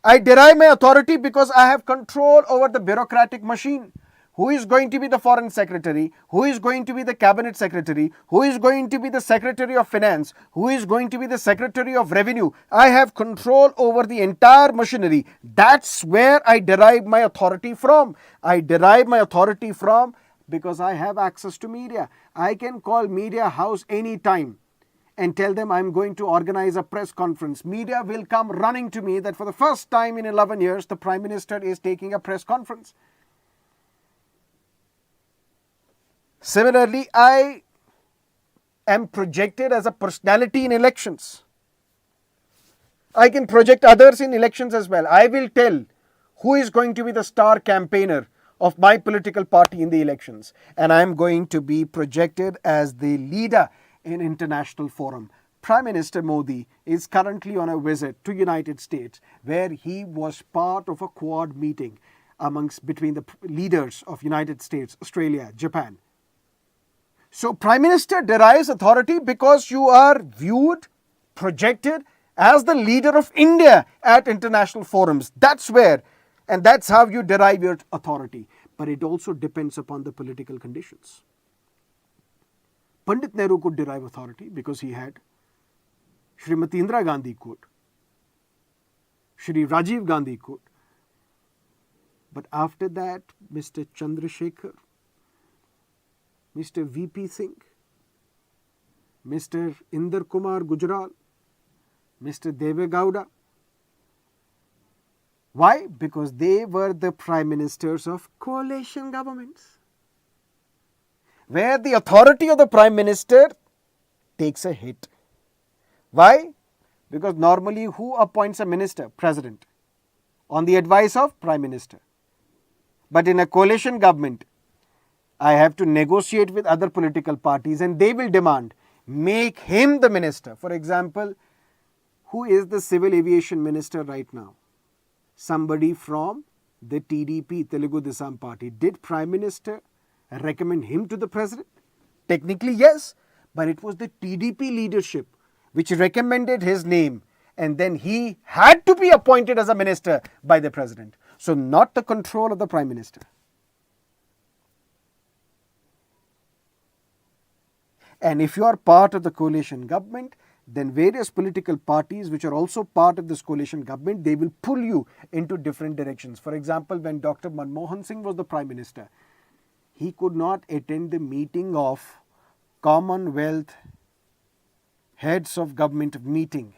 I derive my authority because I have control over the bureaucratic machine. Who is going to be the Foreign Secretary? Who is going to be the Cabinet Secretary? Who is going to be the Secretary of Finance? Who is going to be the Secretary of Revenue? I have control over the entire machinery. That's where I derive my authority from. I derive my authority from because I have access to media. I can call media house anytime and tell them I'm going to organize a press conference. Media will come running to me that for the first time in 11 years, the Prime Minister is taking a press conference. Similarly, I am projected as a personality in elections. I can project others in elections as well. I will tell who is going to be the star campaigner of my political party in the elections. And I am going to be projected as the leader in international forum. Prime Minister Modi is currently on a visit to United States, where he was part of a Quad meeting between the leaders of United States, Australia, Japan. So Prime Minister derives authority because you are viewed, projected as the leader of India at international forums. That's where, and that's how you derive your authority. But it also depends upon the political conditions. Pandit Nehru could derive authority because he had Srimati Indira Gandhi could, Shri Rajiv Gandhi could. But after that, Mr. Chandrasekhar, Mr. VP Singh, Mr. Inder Kumar Gujral, Mr. Deve Gowda. Why? Because they were the prime ministers of coalition governments, where the authority of the prime minister takes a hit. Why? Because normally who appoints a minister? President, on the advice of prime minister. But in a coalition government, I have to negotiate with other political parties and they will demand, make him the minister. For example, who is the civil aviation minister right now? Somebody from the TDP, Telugu Desam party. Did prime minister recommend him to the president? Technically, yes, but it was the TDP leadership which recommended his name, and then he had to be appointed as a minister by the president. So not the control of the prime minister. And if you are part of the coalition government, then various political parties which are also part of this coalition government, they will pull you into different directions. For example, when Dr. Manmohan Singh was the prime minister, he could not attend the meeting of Commonwealth heads of government meeting,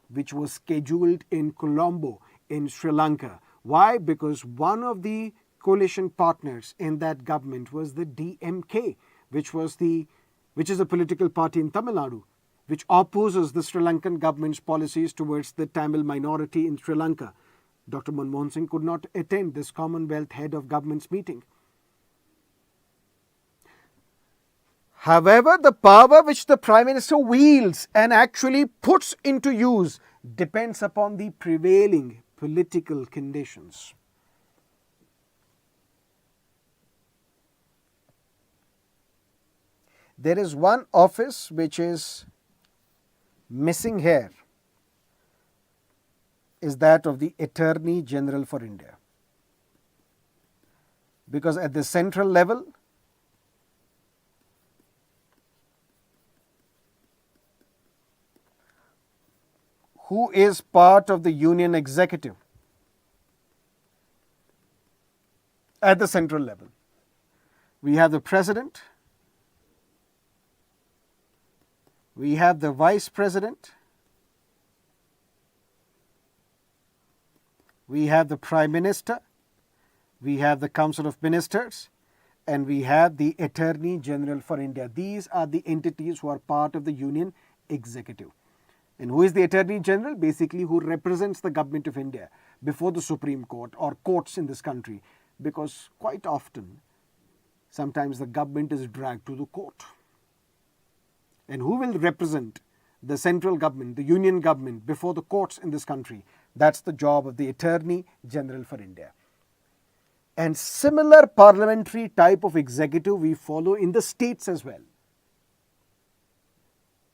which was scheduled in Colombo in Sri Lanka. Why? Because one of the coalition partners in that government was the DMK, which is a political party in Tamil Nadu, which opposes the Sri Lankan government's policies towards the Tamil minority in Sri Lanka. Dr. Manmohan Singh could not attend this Commonwealth head of government's meeting. However, the power which the Prime Minister wields and actually puts into use depends upon the prevailing political conditions. There is one office which is missing here, is that of the Attorney General for India. Because at the central level, who is part of the Union Executive? At the central level, we have the President, we have the Vice President, we have the Prime Minister, we have the Council of Ministers, and we have the Attorney General for India. These are the entities who are part of the Union Executive. And who is the Attorney General? Basically, who represents the government of India before the Supreme Court or courts in this country. Because quite often, sometimes the government is dragged to the court. And who will represent the central government, the union government before the courts in this country? That's the job of the Attorney General for India. And similar parliamentary type of executive we follow in the states as well.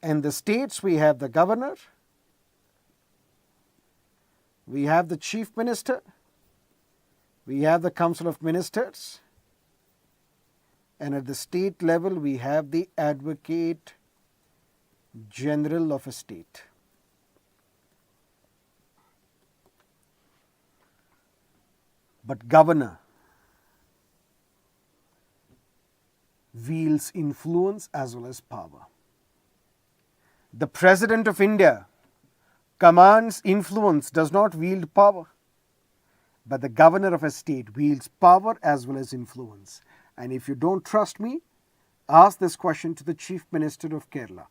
In the states, we have the governor, we have the chief minister, we have the Council of Ministers, and at the state level, we have the Advocate General of a state. But governor wields influence as well as power. The President of India commands influence, does not wield power. But the governor of a state wields power as well as influence. And if you don't trust me, ask this question to the Chief Minister of Kerala.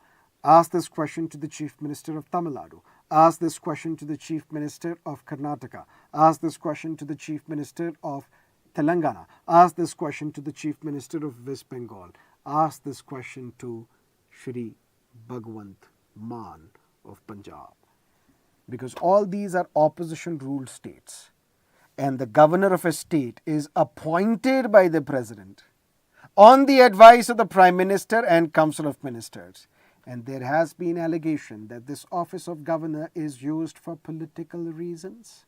Ask this question to the Chief Minister of Tamil Nadu. Ask this question to the Chief Minister of Karnataka. Ask this question to the Chief Minister of Telangana. Ask this question to the Chief Minister of West Bengal. Ask this question to Shri Bhagwant Maan of Punjab. Because all these are opposition ruled states. And the governor of a state is appointed by the president on the advice of the Prime Minister and Council of Ministers. And there has been allegation that this office of governor is used for political reasons.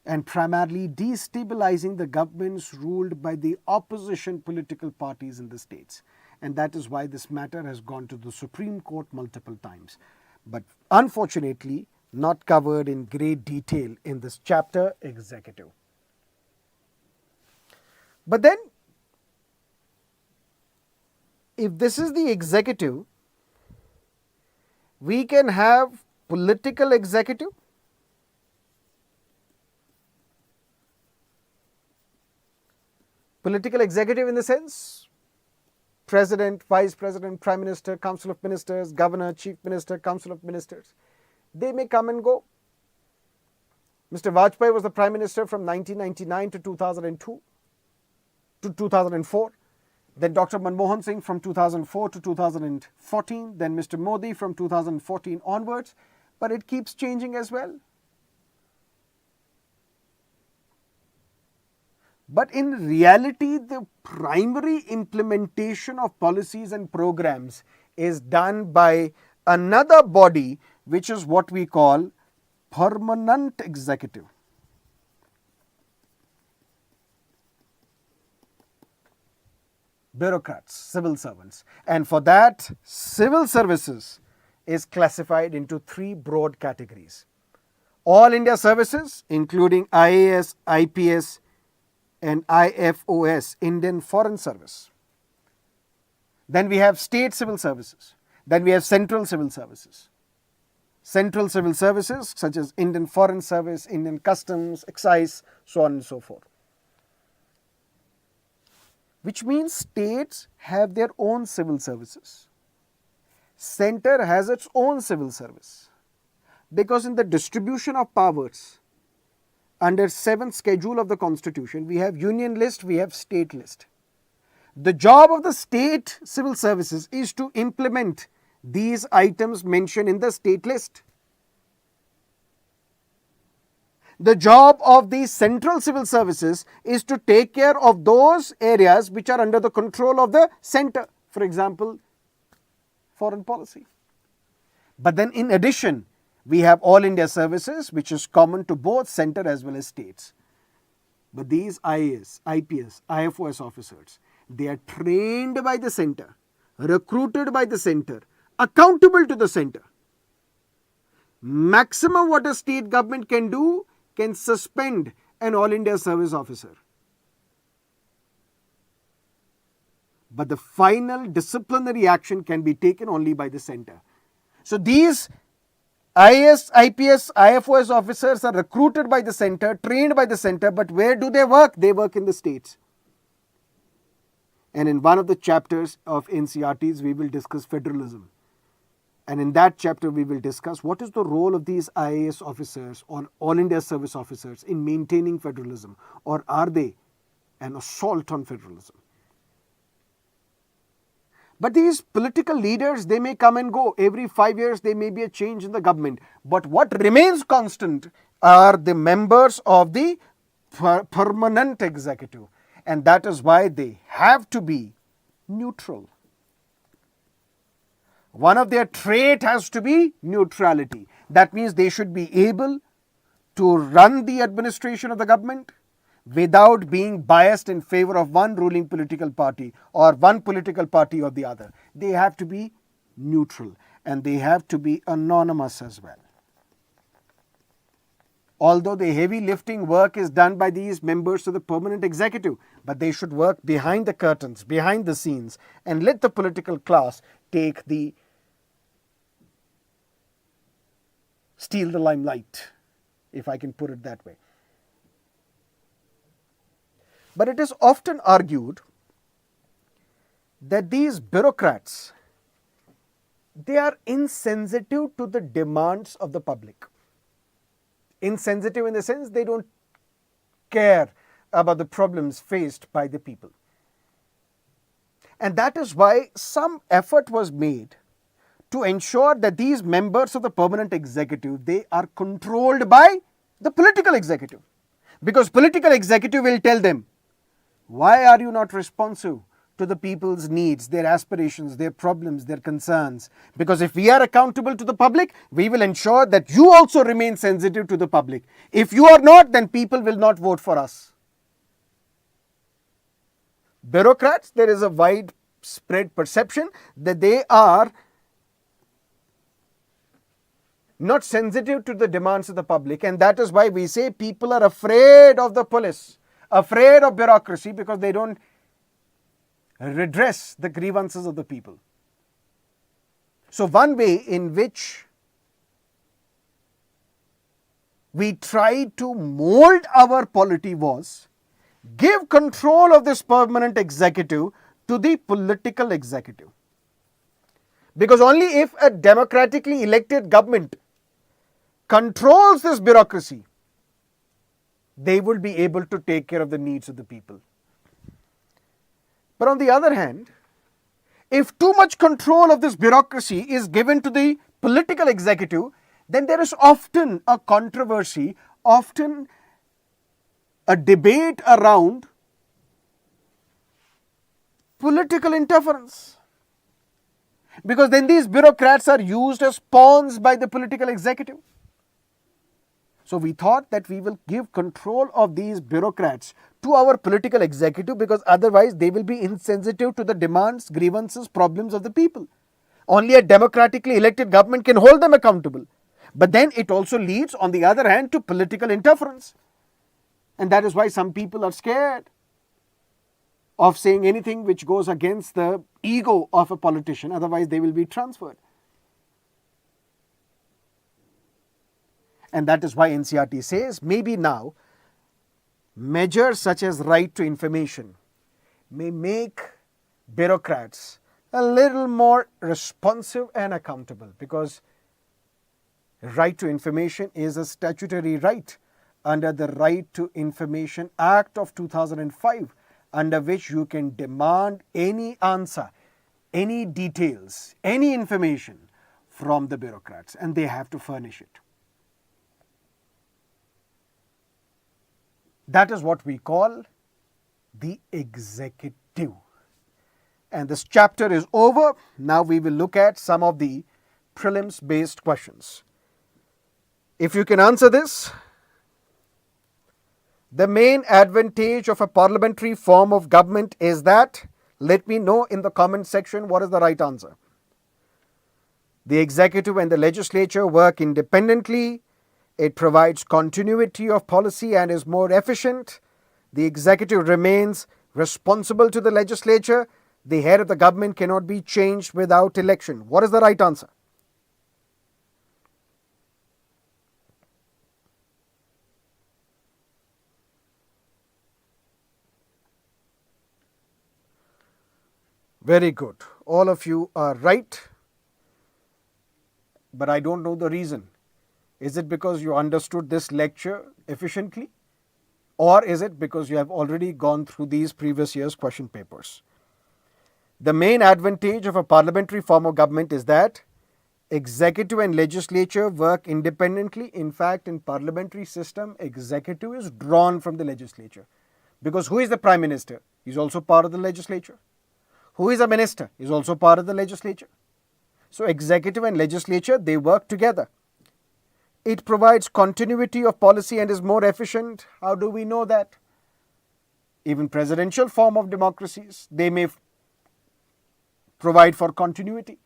And primarily destabilizing the governments ruled by the opposition political parties in the states. And that is why this matter has gone to the Supreme Court multiple times. But unfortunately, not covered in great detail in this chapter, executive. But then, if this is the executive, we can have political executive, political executive in the sense, President, Vice President, Prime Minister, Council of Ministers, Governor, Chief Minister, Council of Ministers. They may come and go. Mr. Vajpayee was the Prime Minister from 1999 to 2002 to 2004. Then Dr. Manmohan Singh from 2004 to 2014. Then Mr. Modi from 2014 onwards. But it keeps changing as well. But in reality, the primary implementation of policies and programs is done by another body, which is what we call permanent executive. Bureaucrats, civil servants. And for that, civil services is classified into three broad categories. All India services, including IAS, IPS, and IFOS, Indian Foreign Service. Then we have state civil services. Then we have central civil services. Central civil services such as Indian Foreign Service, Indian Customs, Excise, so on and so forth. Which means states have their own civil services. Center has its own civil service. Because in the distribution of powers, under 7th schedule of the Constitution, we have union list, we have state list. The job of the state civil services is to implement these items mentioned in the state list. The job of the central civil services is to take care of those areas which are under the control of the center. For example, foreign policy. But then in addition, we have All India services, which is common to both center as well as states. But these IAS, IPS, IFOS officers, they are trained by the center, recruited by the center, accountable to the center. Maximum what a state government can do, can suspend an All India service officer. But the final disciplinary action can be taken only by the center. So these IAS, IPS, IFOS officers are recruited by the center, trained by the center, but where do they work? They work in the states. And in one of the chapters of NCERTs, we will discuss federalism. And in that chapter, we will discuss what is the role of these IAS officers or All India service officers in maintaining federalism, or are they an assault on federalism? But these political leaders, they may come and go. Every 5 years, there may be a change in the government. But what remains constant are the members of the permanent executive. And that is why they have to be neutral. One of their traits has to be neutrality. That means they should be able to run the administration of the government without being biased in favor of one ruling political party or one political party or the other. They have to be neutral and they have to be anonymous as well. Although the heavy lifting work is done by these members of the permanent executive, but they should work behind the curtains, behind the scenes, and let the political class steal the limelight, if I can put it that way. But it is often argued that these bureaucrats, they are insensitive to the demands of the public. Insensitive in the sense they don't care about the problems faced by the people. And that is why some effort was made to ensure that these members of the permanent executive, they are controlled by the political executive. Because political executive will tell them, why are you not responsive to the people's needs, their aspirations, their problems, their concerns? Because if we are accountable to the public, we will ensure that you also remain sensitive to the public. If you are not, then people will not vote for us. Bureaucrats, there is a widespread perception that they are not sensitive to the demands of the public, and that is why we say people are afraid of the police, afraid of bureaucracy, because they don't redress the grievances of the people. So one way in which we tried to mold our polity was give control of this permanent executive to the political executive. Because only if a democratically elected government controls this bureaucracy, they will be able to take care of the needs of the people. But on the other hand, if too much control of this bureaucracy is given to the political executive, then there is often a controversy, often a debate around political interference. Because then these bureaucrats are used as pawns by the political executive. So we thought that we will give control of these bureaucrats to our political executive, because otherwise they will be insensitive to the demands, grievances, problems of the people. Only a democratically elected government can hold them accountable. But then it also leads, on the other hand, to political interference. And that is why some people are scared of saying anything which goes against the ego of a politician, otherwise they will be transferred. And that is why NCERT says maybe now measures such as right to information may make bureaucrats a little more responsive and accountable, because right to information is a statutory right under the Right to Information Act of 2005, under which you can demand any answer, any details, any information from the bureaucrats, and they have to furnish it. That is what we call the executive. And this chapter is over. Now we will look at some of the prelims based questions. If you can answer this, the main advantage of a parliamentary form of government is that, let me know in the comment section what is the right answer. The executive and the legislature work independently. It provides continuity of policy and is more efficient. The executive remains responsible to the legislature. The head of the government cannot be changed without election. What is the right answer? Very good. All of you are right. But I don't know the reason. Is it because you understood this lecture efficiently? Or is it because you have already gone through these previous year's question papers? The main advantage of a parliamentary form of government is that executive and legislature work independently. In fact, in parliamentary system, executive is drawn from the legislature. Because who is the prime minister? He is also part of the legislature. Who is a minister? He is also part of the legislature. So executive and legislature, they work together. It provides continuity of policy and is more efficient. How do we know that? Even presidential form of democracies, they may provide for continuity.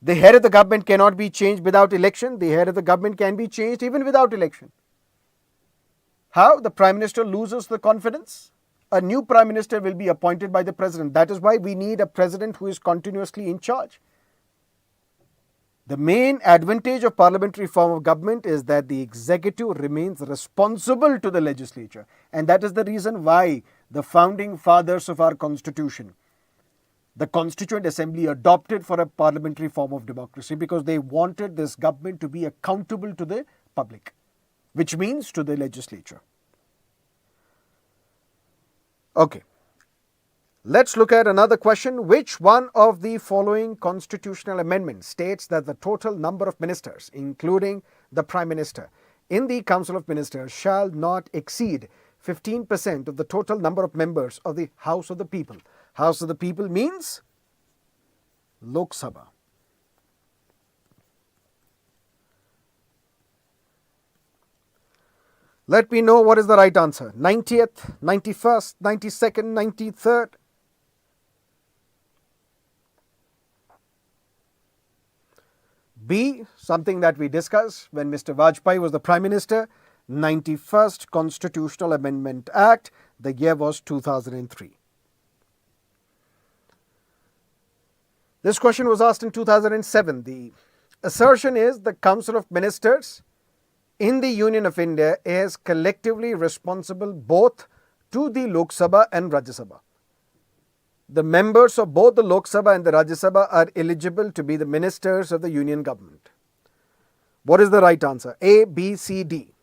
The head of the government cannot be changed without election. The head of the government can be changed even without election. How? The prime minister loses the confidence. A new prime minister will be appointed by the president. That is why we need a president who is continuously in charge. The main advantage of parliamentary form of government is that the executive remains responsible to the legislature. And that is the reason why the founding fathers of our constitution, the Constituent Assembly, adopted for a parliamentary form of democracy, because they wanted this government to be accountable to the public, which means to the legislature. Okay. Let's look at another question. Which one of the following constitutional amendments states that the total number of ministers, including the Prime Minister, in the Council of Ministers shall not exceed 15% of the total number of members of the House of the People? House of the People means Lok Sabha. Let me know what is the right answer. 90th, 91st, 92nd, 93rd. B, something that we discussed when Mr. Vajpayee was the Prime Minister, 91st Constitutional Amendment Act, the year was 2003. This question was asked in 2007. The assertion is the Council of Ministers in the Union of India is collectively responsible both to the Lok Sabha and Rajya Sabha. The members of both the Lok Sabha and the Rajya Sabha are eligible to be the ministers of the Union government. What is the right answer? A, B, C, D.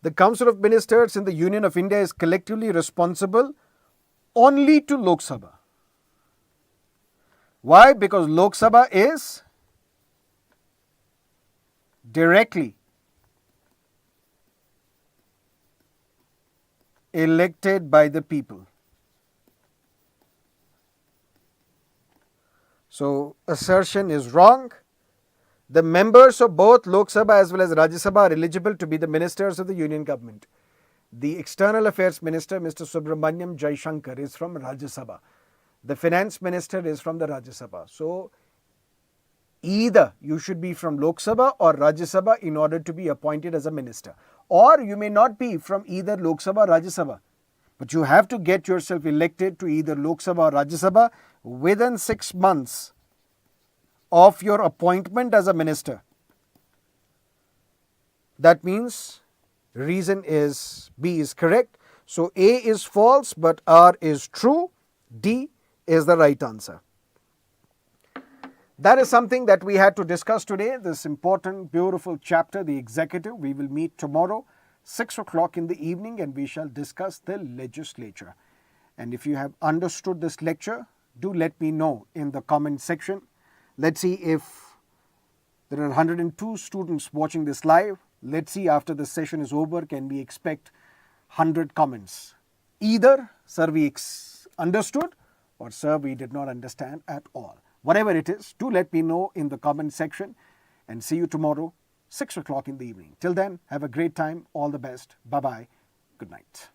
The Council of Ministers in the Union of India is collectively responsible only to Lok Sabha. Why? Because Lok Sabha is directly elected by the people. So, assertion is wrong. The members of both Lok Sabha as well as Rajya Sabha are eligible to be the ministers of the Union government. The External Affairs Minister, Mr. Subramaniam Jaishankar, is from Rajya Sabha. The Finance Minister is from the Rajya Sabha. So, either you should be from Lok Sabha or Rajya Sabha in order to be appointed as a minister. Or you may not be from either Lok Sabha or Rajya Sabha. But you have to get yourself elected to either Lok Sabha or Rajya Sabha within 6 months of your appointment as a minister. That means reason is B is correct. So A is false but R is true. D is the right answer. That is something that we had to discuss today, this important, beautiful chapter, the executive. We will meet tomorrow, 6 o'clock in the evening, and we shall discuss the legislature. And if you have understood this lecture, do let me know in the comment section. Let's see if there are 102 students watching this live. Let's see after the session is over, can we expect 100 comments? Either, sir, we understood, or sir, we did not understand at all. Whatever it is, do let me know in the comment section, and see you tomorrow, 6 o'clock in the evening. Till then, have a great time. All the best. Bye-bye. Good night.